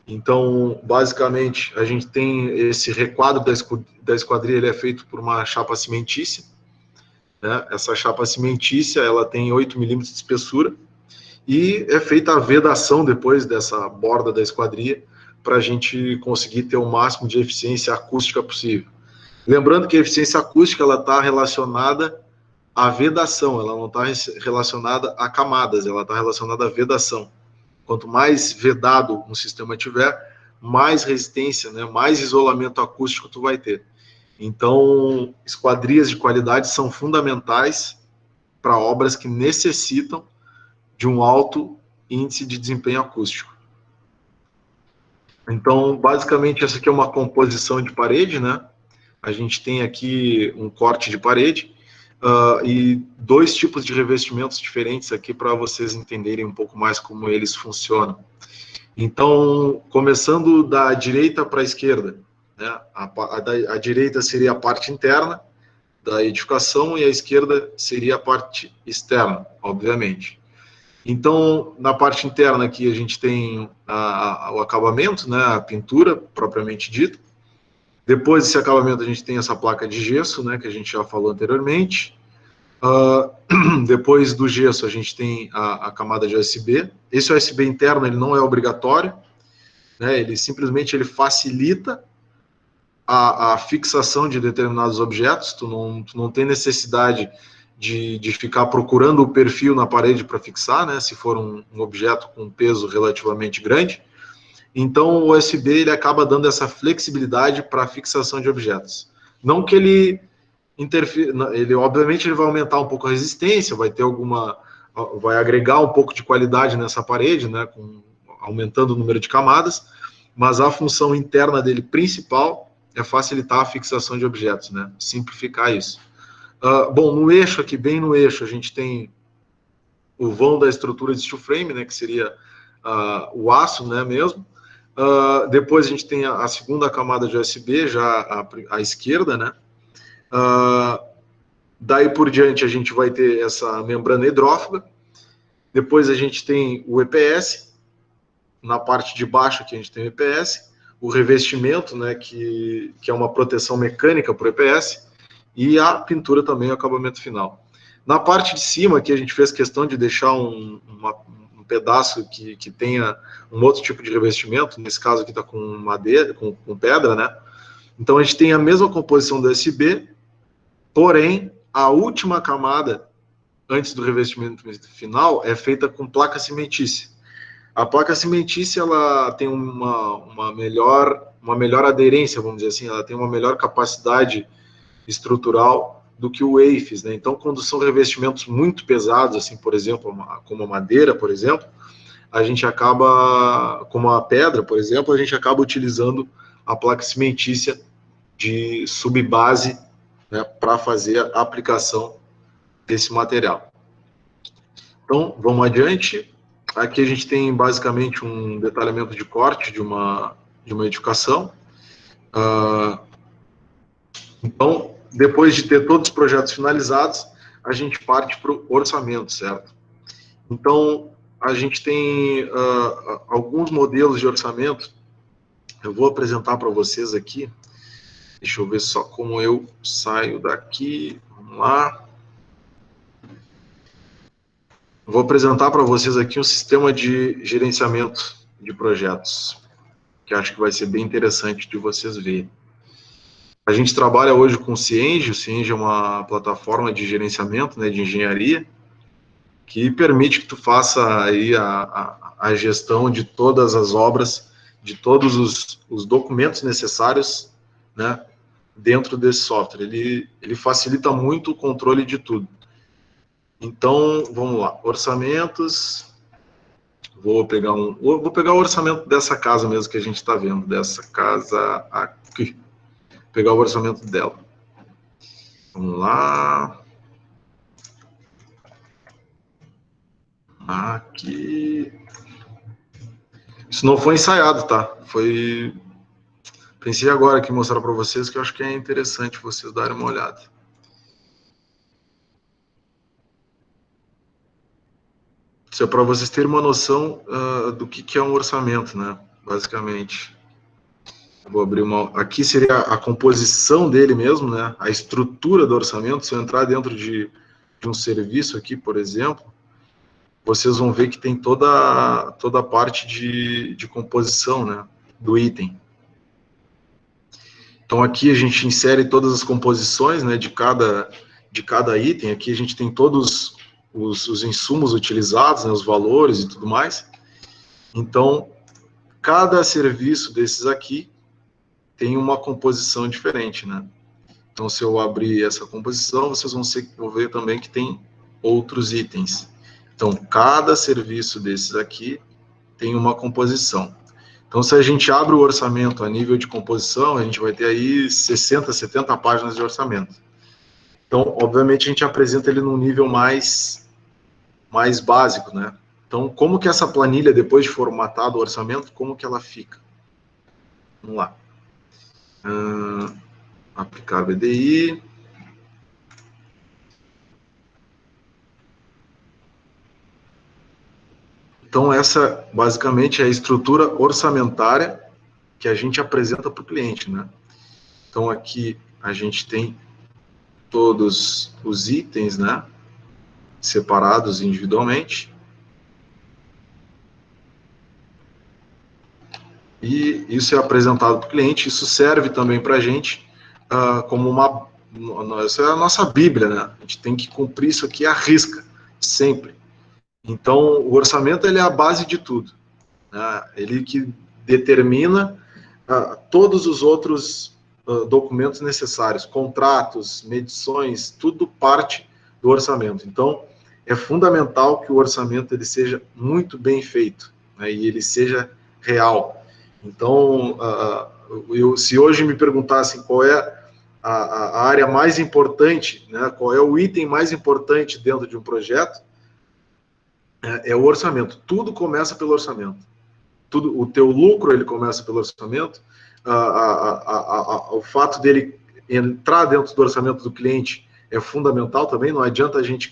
Então, basicamente, a gente tem esse requadro da esquadria, ele é feito por uma chapa cimentícia, né? Essa chapa cimentícia, ela tem 8 milímetros de espessura, e é feita a vedação depois dessa borda da esquadria, para a gente conseguir ter o máximo de eficiência acústica possível. Lembrando que a eficiência acústica está relacionada a vedação, ela não está relacionada a camadas, ela está relacionada à vedação. Quanto mais vedado um sistema tiver, mais resistência, né, mais isolamento acústico tu vai ter. Então, esquadrias de qualidade são fundamentais para obras que necessitam de um alto índice de desempenho acústico. Então, basicamente, essa aqui é uma composição de parede, né? A gente tem aqui um corte de parede e dois tipos de revestimentos diferentes aqui para vocês entenderem um pouco mais como eles funcionam. Então, começando da direita para a esquerda, né? A direita seria a parte interna da edificação e a esquerda seria a parte externa, obviamente. Então, na parte interna aqui a gente tem o acabamento, né, a pintura propriamente dita. Depois desse acabamento a gente tem essa placa de gesso, né, que a gente já falou anteriormente. Depois do gesso a gente tem a camada de OSB. Esse OSB interno ele não é obrigatório, né, ele simplesmente facilita a fixação de determinados objetos. Tu não tem necessidade de ficar procurando o perfil na parede para fixar, né, se for um objeto com peso relativamente grande. Então, o USB ele acaba dando essa flexibilidade para a fixação de objetos. Não que ele interfira, obviamente ele vai aumentar um pouco a resistência, vai agregar um pouco de qualidade nessa parede, né, aumentando o número de camadas, mas a função interna dele principal é facilitar a fixação de objetos, né, simplificar isso. Bom, no eixo aqui, bem no eixo, a gente tem o vão da estrutura de steel frame, né, que seria o aço, né, mesmo. Depois a gente tem a segunda camada de OSB, já à esquerda, né. Daí por diante a gente vai ter essa membrana hidrófuga. Depois a gente tem o EPS. Na parte de baixo aqui a gente tem o EPS. O revestimento, né, que é uma proteção mecânica para o EPS. E a pintura também, o acabamento final. Na parte de cima aqui a gente fez questão de deixar um pedaço que tenha um outro tipo de revestimento. Nesse caso aqui está com madeira, com pedra, né. Então a gente tem a mesma composição do USB, porém, a última camada, antes do revestimento final, é feita com placa cimentícia. A placa cimentícia, ela tem uma melhor aderência, vamos dizer assim, ela tem uma melhor capacidade estrutural do que o EIFES, né? Então, quando são revestimentos muito pesados, assim, por exemplo, como a madeira, por exemplo, a gente acaba, como a pedra, por exemplo, a gente acaba utilizando a placa cimentícia de subbase, né, para fazer a aplicação desse material. Então, vamos adiante. Aqui a gente tem basicamente um detalhamento de corte de uma edificação. Então, depois de ter todos os projetos finalizados, a gente parte para o orçamento, certo? Então, a gente tem alguns modelos de orçamento. Eu vou apresentar para vocês aqui. Deixa eu ver só como eu saio daqui. Vamos lá. Vou apresentar para vocês aqui um sistema de gerenciamento de projetos, que acho que vai ser bem interessante de vocês verem. A gente trabalha hoje com o Cienge. O Cienge é uma plataforma de gerenciamento, né, de engenharia, que permite que tu faça aí a gestão de todas as obras, de todos os documentos necessários, né, dentro desse software. Ele facilita muito o controle de tudo. Então, vamos lá, orçamentos. Vou pegar o orçamento dessa casa mesmo que a gente está vendo, dessa casa aqui. Vou pegar o orçamento dela. Vamos lá. Aqui. Isso não foi ensaiado, tá? Pensei agora aqui mostrar para vocês, que eu acho que é interessante vocês darem uma olhada. Isso é para vocês terem uma noção do que é um orçamento, né? Basicamente. Vou abrir aqui seria a composição dele mesmo, né? A estrutura do orçamento. Se eu entrar dentro de um serviço aqui, por exemplo, vocês vão ver que tem toda a parte de composição, né, do item. Então aqui a gente insere todas as composições, né, de cada de cada item. Aqui a gente tem todos os insumos utilizados, né, os valores e tudo mais. Então, cada serviço desses aqui tem uma composição diferente, né? Então, se eu abrir essa composição, vocês vão ver também que tem outros itens. Então, cada serviço desses aqui tem uma composição. Então, se a gente abre o orçamento a nível de composição, a gente vai ter aí 60, 70 páginas de orçamento. Então, obviamente, a gente apresenta ele num nível mais básico, né? Então, como que essa planilha, depois de formatado o orçamento, como que ela fica? Vamos lá. Aplicar BDI. Então, essa, basicamente, é a estrutura orçamentária que a gente apresenta para o cliente, né? Então, aqui a gente tem todos os itens, né? Separados individualmente. E isso é apresentado para o cliente. Isso serve também para a gente como essa é a nossa Bíblia, né? A gente tem que cumprir isso aqui à risca, sempre. Então, o orçamento ele é a base de tudo, né? Ele que determina todos os outros documentos necessários, contratos, medições, tudo parte do orçamento. Então, é fundamental que o orçamento ele seja muito bem feito, né? E ele seja real. Então, se hoje me perguntassem qual é a área mais importante, né, qual é o item mais importante dentro de um projeto, é o orçamento. Tudo começa pelo orçamento. O teu lucro ele começa pelo orçamento. O fato dele entrar dentro do orçamento do cliente é fundamental também. Não adianta a gente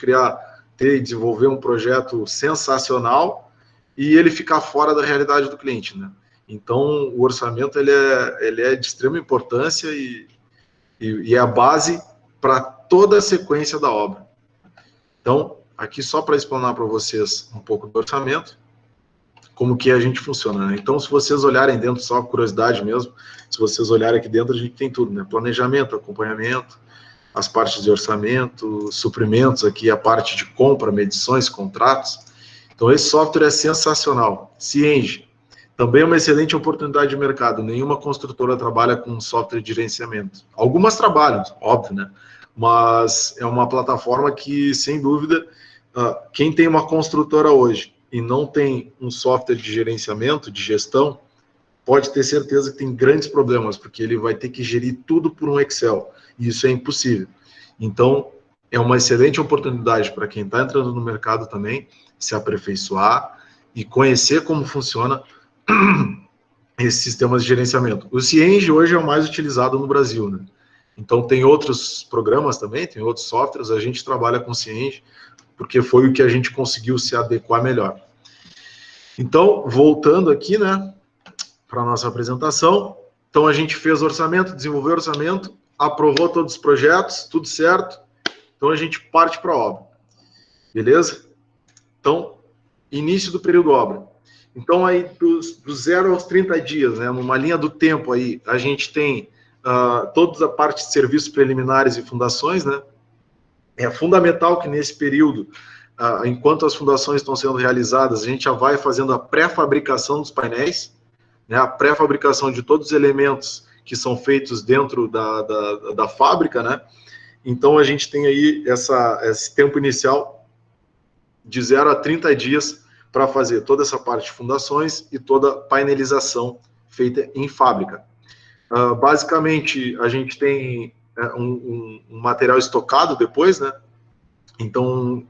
ter e desenvolver um projeto sensacional e ele ficar fora da realidade do cliente, né? Então, o orçamento ele é de extrema importância e é a base para toda a sequência da obra. Então, aqui só para explanar para vocês um pouco do orçamento, como que a gente funciona, né? Então, se vocês olharem dentro, só curiosidade mesmo, se vocês olharem aqui dentro, a gente tem tudo, né? Planejamento, acompanhamento, as partes de orçamento, suprimentos, aqui a parte de compra, medições, contratos. Então, esse software é sensacional. Cienge. Também é uma excelente oportunidade de mercado. Nenhuma construtora trabalha com software de gerenciamento. Algumas trabalham, óbvio, né? Mas é uma plataforma que, sem dúvida, quem tem uma construtora hoje e não tem um software de gerenciamento, de gestão, pode ter certeza que tem grandes problemas, porque ele vai ter que gerir tudo por um Excel. E isso é impossível. Então, é uma excelente oportunidade para quem está entrando no mercado também, se aperfeiçoar e conhecer como funciona esses sistemas de gerenciamento. O Cienge hoje é o mais utilizado no Brasil, né? Então tem outros programas também, tem outros softwares, a gente trabalha com o Cienge, porque foi o que a gente conseguiu se adequar melhor. Então, voltando aqui, né, para a nossa apresentação, então a gente fez orçamento, desenvolveu orçamento, aprovou todos os projetos, tudo certo, então a gente parte para a obra, beleza? Então, início do período obra. Então, aí, do 0 aos 30 dias, né, numa linha do tempo aí, a gente tem toda a parte de serviços preliminares e fundações, né? É fundamental que nesse período, enquanto as fundações estão sendo realizadas, a gente já vai fazendo a pré-fabricação dos painéis, né, a pré-fabricação de todos os elementos que são feitos dentro da fábrica, né? Então, a gente tem aí esse tempo inicial de 0 a 30 dias para fazer toda essa parte de fundações e toda a painelização feita em fábrica. Basicamente, a gente tem um material estocado depois, né? Então,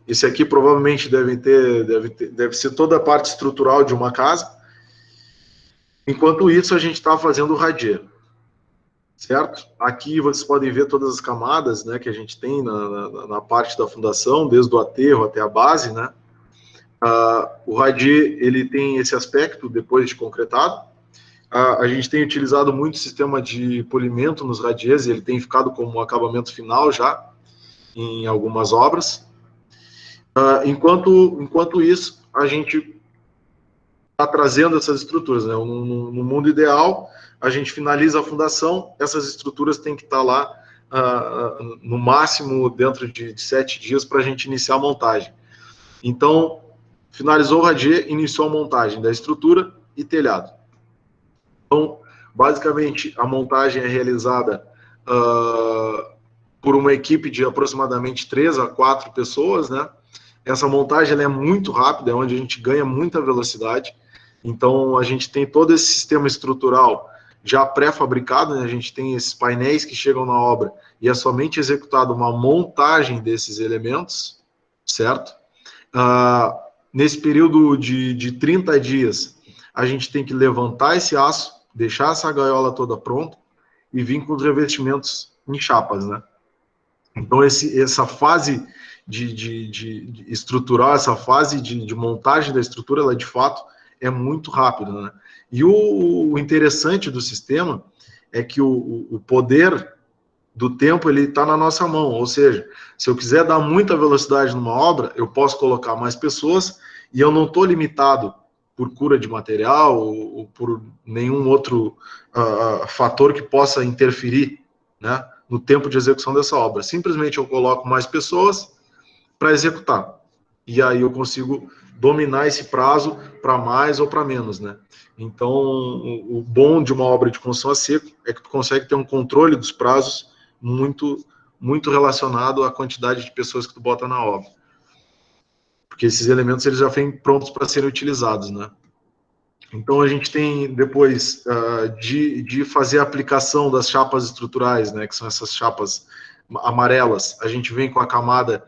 esse aqui provavelmente deve ser toda a parte estrutural de uma casa. Enquanto isso, a gente está fazendo o radier, certo? Aqui vocês podem ver todas as camadas, né, que a gente tem na parte da fundação, desde o aterro até a base, né? O radier, ele tem esse aspecto depois de concretado. A gente tem utilizado muito o sistema de polimento nos radiers, ele tem ficado como um acabamento final já em algumas obras. Enquanto isso, a gente está trazendo essas estruturas, né? No mundo ideal, a gente finaliza a fundação, essas estruturas têm que estar lá no máximo dentro de 7 dias para a gente iniciar a montagem. Então, finalizou o radier, iniciou a montagem da estrutura e telhado. Então, basicamente, a montagem é realizada por uma equipe de aproximadamente 3 a 4 pessoas, né? Essa montagem ela é muito rápida, é onde a gente ganha muita velocidade. Então, a gente tem todo esse sistema estrutural já pré-fabricado, né? A gente tem esses painéis que chegam na obra e é somente executada uma montagem desses elementos, certo? Nesse período de 30 dias, a gente tem que levantar esse aço, deixar essa gaiola toda pronta e vir com os revestimentos em chapas, né? Então, essa fase de estrutural, essa fase de montagem da estrutura, ela de fato é muito rápida, né? E o interessante do sistema é que o poder do tempo ele está na nossa mão, ou seja, se eu quiser dar muita velocidade numa obra, eu posso colocar mais pessoas e eu não estou limitado por cura de material ou por nenhum outro fator que possa interferir, né, no tempo de execução dessa obra. Simplesmente eu coloco mais pessoas para executar. E aí eu consigo dominar esse prazo para mais ou para menos, né? Então, o bom de uma obra de construção a seco é que tu consegue ter um controle dos prazos muito relacionado à quantidade de pessoas que tu bota na obra. Porque esses elementos eles já vêm prontos para serem utilizados, né? Então, a gente tem, depois de fazer a aplicação das chapas estruturais, né, que são essas chapas amarelas, a gente vem com a camada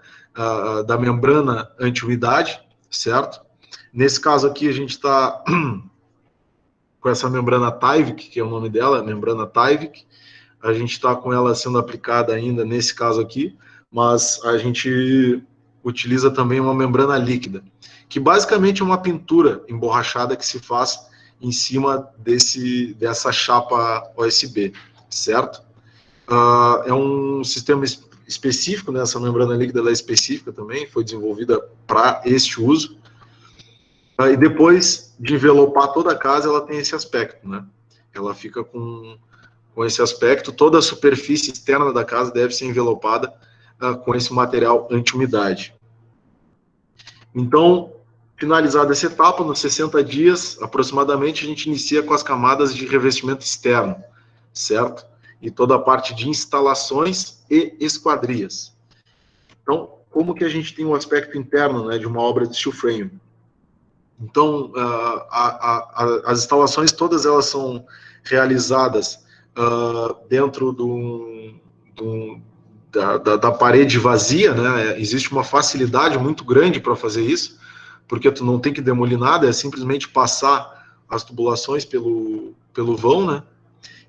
da membrana anti-umidade, certo? Nesse caso aqui, a gente está com essa membrana Tyvek, que é o nome dela, membrana Tyvek. A gente está com ela sendo aplicada ainda nesse caso aqui, mas a gente utiliza também uma membrana líquida, que basicamente é uma pintura emborrachada que se faz em cima dessa chapa OSB, certo? É um sistema específico, né? Essa membrana líquida ela é específica também, foi desenvolvida para este uso. E depois de envelopar toda a casa, ela tem esse aspecto, né? Ela fica com esse aspecto, toda a superfície externa da casa deve ser envelopada com esse material anti-umidade. Então, finalizada essa etapa, nos 60 dias, aproximadamente, a gente inicia com as camadas de revestimento externo, certo? E toda a parte de instalações e esquadrias. Então, como que a gente tem um aspecto interno, né, de uma obra de steel frame? Então, as instalações todas elas são realizadas dentro da parede vazia, né? Existe uma facilidade muito grande para fazer isso, porque tu não tem que demolir nada, é simplesmente passar as tubulações pelo vão, né?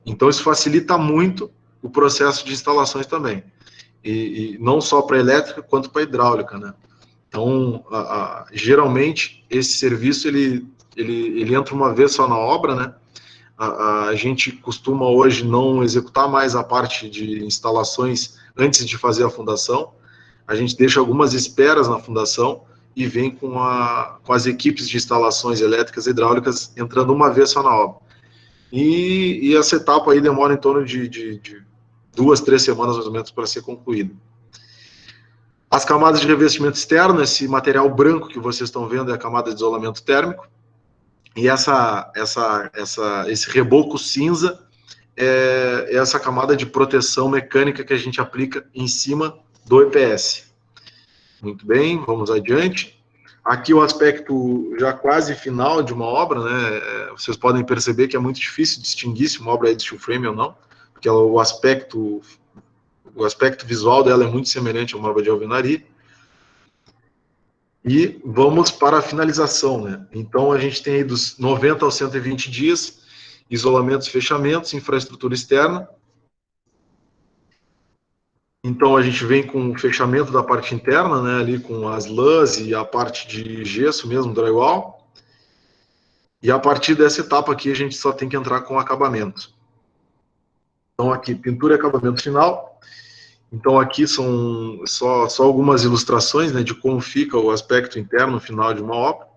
Então, isso facilita muito o processo de instalações também. E não só para elétrica, quanto para hidráulica, né? Então, geralmente, esse serviço, ele entra uma vez só na obra, né? A gente costuma hoje não executar mais a parte de instalações antes de fazer a fundação. A gente deixa algumas esperas na fundação e vem com as equipes de instalações elétricas e hidráulicas entrando uma vez só na obra. E essa etapa aí demora em torno de 2, 3 semanas, mais ou menos, para ser concluída. As camadas de revestimento externo, esse material branco que vocês estão vendo é a camada de isolamento térmico. E esse reboco cinza é essa camada de proteção mecânica que a gente aplica em cima do EPS. Muito bem, vamos adiante. Aqui o aspecto já quase final de uma obra, né? Vocês podem perceber que é muito difícil distinguir se uma obra é de steel frame ou não, porque o aspecto visual dela é muito semelhante a uma obra de alvenaria. E vamos para a finalização, né? Então, a gente tem aí dos 90 aos 120 dias, isolamentos, fechamentos, infraestrutura externa. Então, a gente vem com o fechamento da parte interna, né? Ali com as lãs e a parte de gesso mesmo, drywall. E a partir dessa etapa aqui, a gente só tem que entrar com acabamento. Então, aqui, pintura e acabamento final. Então, aqui são só algumas ilustrações, né, de como fica o aspecto interno final de uma obra.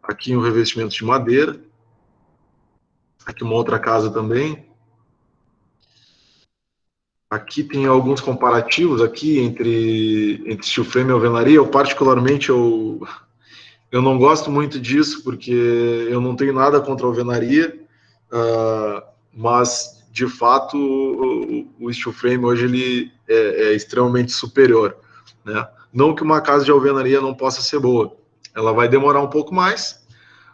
Aqui um revestimento de madeira. Aqui uma outra casa também. Aqui tem alguns comparativos aqui entre steel frame e alvenaria. Eu particularmente eu não gosto muito disso, porque eu não tenho nada contra a alvenaria, mas de fato o steel frame hoje ele é extremamente superior, né? Não que uma casa de alvenaria não possa ser boa, ela vai demorar um pouco mais,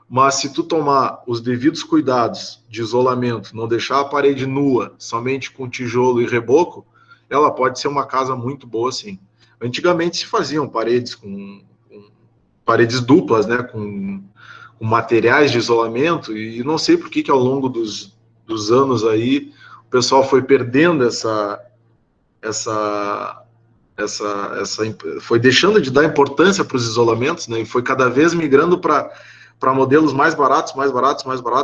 mas se tu tomar os devidos cuidados de isolamento, não deixar a parede nua, somente com tijolo e reboco, ela pode ser uma casa muito boa, sim. Antigamente se faziam paredes com paredes duplas, né, com materiais de isolamento, e não sei por que ao longo dos anos aí o pessoal foi perdendo foi deixando de dar importância para os isolamentos, né, e foi cada vez migrando para modelos mais baratos,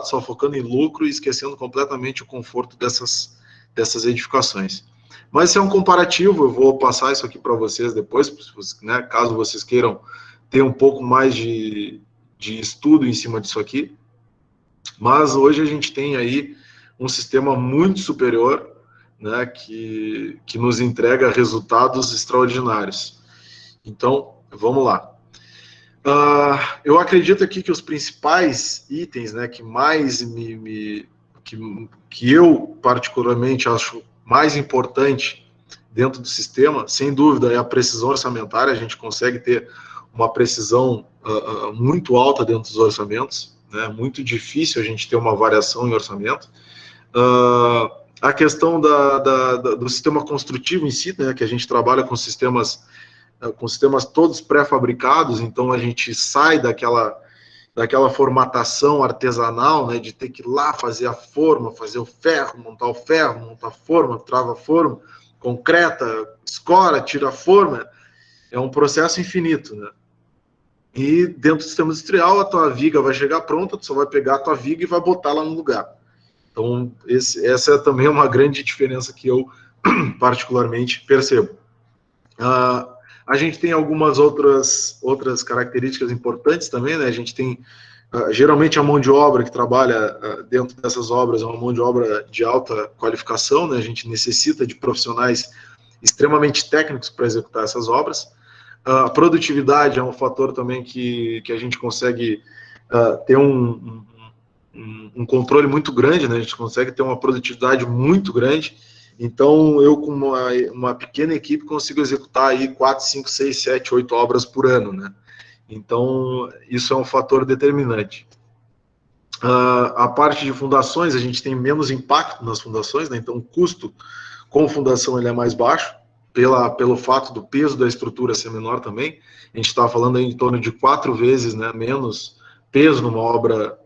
só focando em lucro e esquecendo completamente o conforto dessas edificações. Mas isso é um comparativo, eu vou passar isso aqui para vocês depois, né, caso vocês queiram ter um pouco mais de estudo em cima disso aqui. Mas hoje a gente tem aí um sistema muito superior, né, que nos entrega resultados extraordinários. Então, vamos lá. Eu acredito aqui que os principais itens, né, que mais que eu particularmente acho mais importante dentro do sistema, sem dúvida, é a precisão orçamentária. A gente consegue ter uma precisão muito alta dentro dos orçamentos, né? Muito difícil a gente ter uma variação em orçamento. A questão do sistema construtivo em si, né, que a gente trabalha com sistemas todos pré-fabricados, então a gente sai daquela formatação artesanal, né, de ter que ir lá fazer a forma, fazer o ferro, montar a forma, trava a forma, concreta, escora, tira a forma. É um processo infinito, né? E dentro do sistema industrial, a tua viga vai chegar pronta, tu só vai pegar a tua viga e vai botar lá no lugar. Então, essa é também uma grande diferença que eu particularmente percebo. A gente tem algumas outras características importantes também, né? A gente tem, geralmente, a mão de obra que trabalha dentro dessas obras é uma mão de obra de alta qualificação, né? A gente necessita de profissionais extremamente técnicos para executar essas obras. A produtividade é um fator também que a gente consegue ter um controle muito grande, né? A gente consegue ter uma produtividade muito grande. Então, eu com uma pequena equipe consigo executar aí 4, 5, 6, 7, 8 obras por ano, né? Então, isso é um fator determinante. A parte de fundações, a gente tem menos impacto nas fundações, né? Então o custo com fundação ele é mais baixo, pelo fato do peso da estrutura ser menor também. A gente está falando aí em torno de 4 vezes, né, menos peso numa obra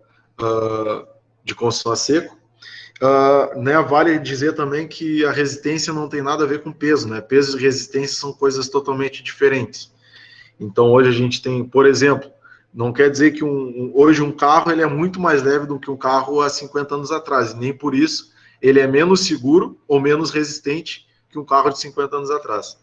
de construção a seco. Né, vale dizer também que a resistência não tem nada a ver com peso, né? Peso e resistência são coisas totalmente diferentes. Então hoje a gente tem, por exemplo, não quer dizer que hoje um carro ele é muito mais leve do que um carro há 50 anos atrás, e nem por isso ele é menos seguro ou menos resistente que um carro de 50 anos atrás.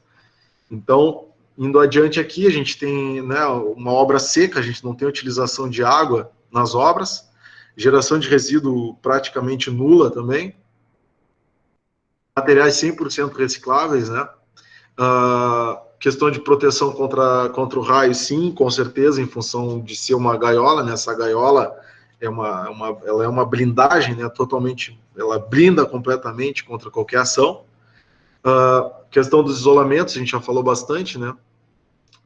Então, indo adiante aqui, a gente tem, né, uma obra seca, a gente não tem utilização de água nas obras, geração de resíduo praticamente nula também, materiais 100% recicláveis, né? Questão de proteção contra o raio, sim, com certeza, em função de ser uma gaiola, né? Essa gaiola ela é uma blindagem, né? Totalmente, ela blinda completamente contra qualquer ação. Questão dos isolamentos, a gente já falou bastante, né?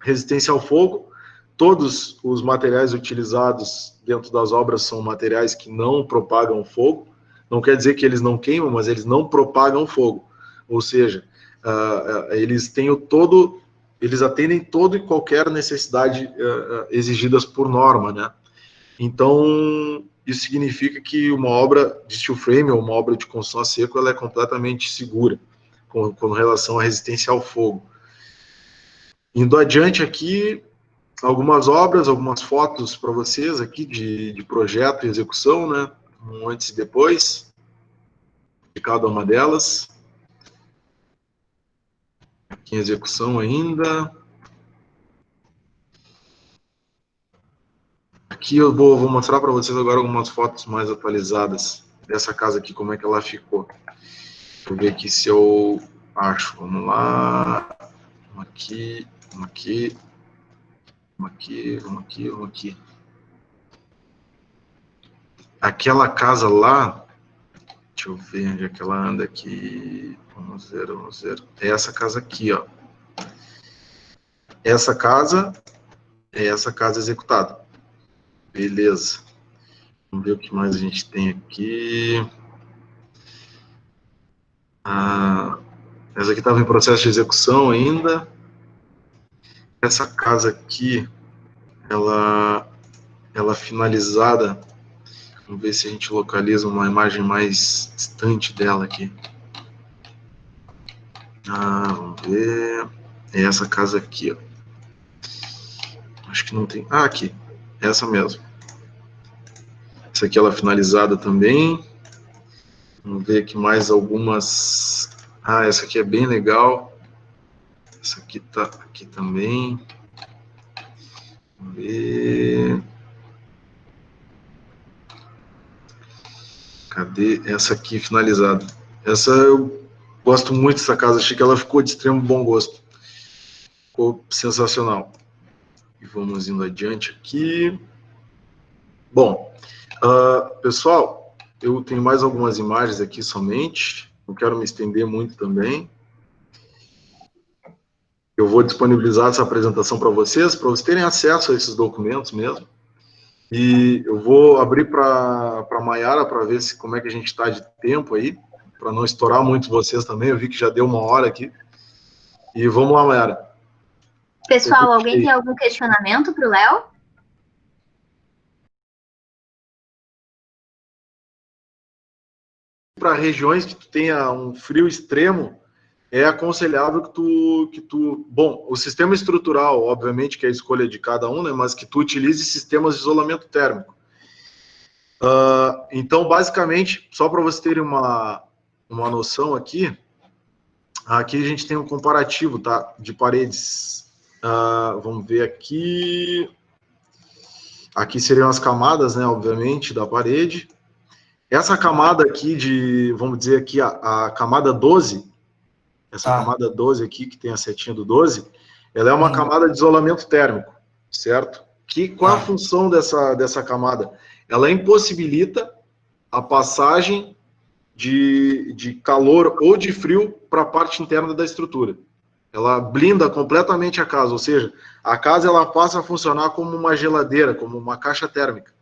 Resistência ao fogo, todos os materiais utilizados dentro das obras são materiais que não propagam fogo, não quer dizer que eles não queimam, mas eles não propagam fogo, ou seja, eles atendem toda e qualquer necessidade exigidas por norma, né? Então, isso significa que uma obra de steel frame ou uma obra de construção a seco, ela é completamente segura com relação à resistência ao fogo. Indo adiante aqui, algumas obras, algumas fotos para vocês aqui de projeto e execução, né? Um antes e depois de cada uma delas. Aqui em execução ainda. Aqui eu vou mostrar para vocês agora algumas fotos mais atualizadas dessa casa aqui, como é que ela ficou. Vou ver aqui se eu acho. Vamos lá. Vamos aqui, vamos aqui. Vamos aqui, vamos aqui, vamos aqui. Aquela casa lá, deixa eu ver onde é que ela anda aqui. Vamos ver, vamos ver. É essa casa aqui, ó. Essa casa é essa casa executada. Beleza. Vamos ver o que mais a gente tem aqui. Essa aqui estava em processo de execução ainda. Essa casa aqui, ela finalizada. Vamos ver se a gente localiza uma imagem mais distante dela aqui. Vamos ver. É essa casa aqui, ó. Acho que não tem. Aqui. Essa mesmo. Essa aqui ela finalizada também. Vamos ver aqui mais algumas. Essa aqui é bem legal. Essa aqui tá aqui também. Vamos ver. Cadê essa aqui finalizada? Essa eu gosto muito dessa casa. Achei que ela ficou de extremo bom gosto. Ficou sensacional. E vamos indo adiante aqui. Bom, pessoal, eu tenho mais algumas imagens aqui somente. Não quero me estender muito também. Eu vou disponibilizar essa apresentação para vocês terem acesso a esses documentos mesmo. E eu vou abrir para a Mayara para ver como é que a gente está de tempo aí, para não estourar muito vocês também. Eu vi que já deu 1 hora aqui. E vamos lá, Mayara. Pessoal, alguém tem algum questionamento para o Léo? Para regiões que tu tenha um frio extremo, é aconselhável que tu... Bom, o sistema estrutural, obviamente, que é a escolha de cada um, né, mas que tu utilize sistemas de isolamento térmico. Então, basicamente, só para vocês terem uma noção aqui a gente tem um comparativo, tá, de paredes. Vamos ver aqui. Aqui seriam as camadas, né, obviamente, da parede. Essa camada aqui vamos dizer aqui, a camada 12, essa camada 12 aqui, que tem a setinha do 12, ela é uma camada de isolamento térmico, certo? Qual é a função dessa camada? Ela impossibilita a passagem de calor ou de frio para a parte interna da estrutura. Ela blinda completamente a casa, ou seja, a casa ela passa a funcionar como uma geladeira, como uma caixa térmica.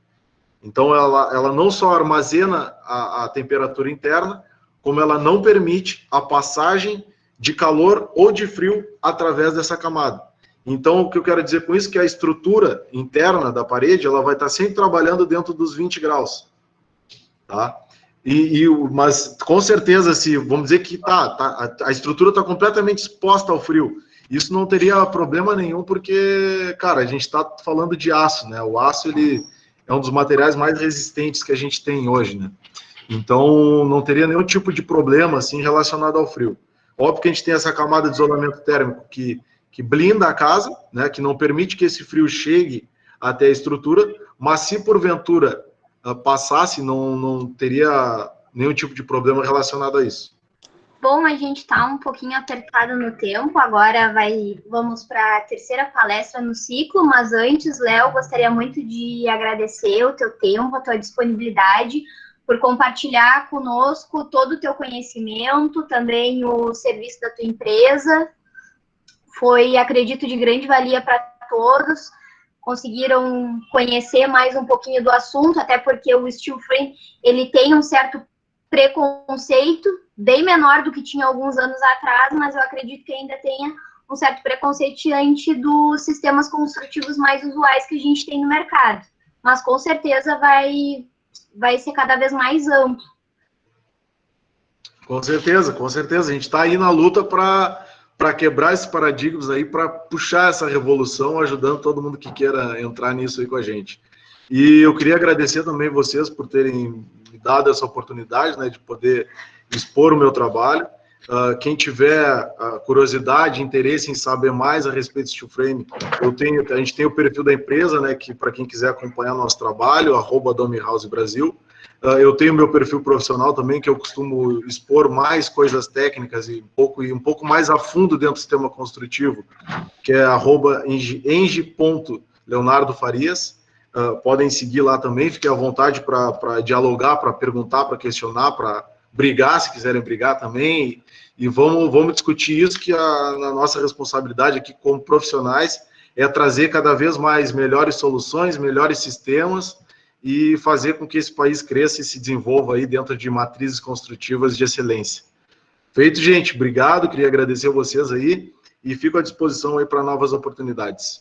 Então, ela não só armazena a temperatura interna, como ela não permite a passagem de calor ou de frio através dessa camada. Então, o que eu quero dizer com isso é que a estrutura interna da parede, ela vai estar sempre trabalhando dentro dos 20 graus. Tá? Mas, com certeza, se vamos dizer que a estrutura está completamente exposta ao frio, isso não teria problema nenhum, porque, cara, a gente está falando de aço, né? O aço, ele é um dos materiais mais resistentes que a gente tem hoje, né? Então, não teria nenhum tipo de problema, assim, relacionado ao frio. Óbvio que a gente tem essa camada de isolamento térmico que blinda a casa, né? Que não permite que esse frio chegue até a estrutura, mas se porventura passasse, não teria nenhum tipo de problema relacionado a isso. Bom, a gente está um pouquinho apertado no tempo, agora vamos para a terceira palestra no ciclo, mas antes, Léo, gostaria muito de agradecer o teu tempo, a tua disponibilidade, por compartilhar conosco todo o teu conhecimento, também o serviço da tua empresa. Foi, acredito, de grande valia para todos. Conseguiram conhecer mais um pouquinho do assunto, até porque o steel frame, ele tem um certo preconceito, bem menor do que tinha alguns anos atrás, mas eu acredito que ainda tenha um certo preconceito diante dos sistemas construtivos mais usuais que a gente tem no mercado. Mas com certeza vai ser cada vez mais amplo. Com certeza, com certeza. A gente está aí na luta para quebrar esses paradigmas aí, para puxar essa revolução, ajudando todo mundo que queira entrar nisso aí com a gente. E eu queria agradecer também vocês por terem me dado essa oportunidade, né, de poder expor o meu trabalho. Quem tiver curiosidade, interesse em saber mais a respeito do steel frame, a gente tem o perfil da empresa, né, que para quem quiser acompanhar nosso trabalho, @DomHouse Brasil. Eu tenho meu perfil profissional também, que eu costumo expor mais coisas técnicas e um pouco mais a fundo dentro do sistema construtivo, que é @eng.leonardofarias. Podem seguir lá também, fiquem à vontade para dialogar, para perguntar, para questionar, para brigar, se quiserem brigar também. E vamos discutir isso, que a nossa responsabilidade aqui como profissionais é trazer cada vez mais melhores soluções, melhores sistemas, e fazer com que esse país cresça e se desenvolva aí dentro de matrizes construtivas de excelência. Feito, gente. Obrigado. Queria agradecer a vocês aí e fico à disposição aí para novas oportunidades.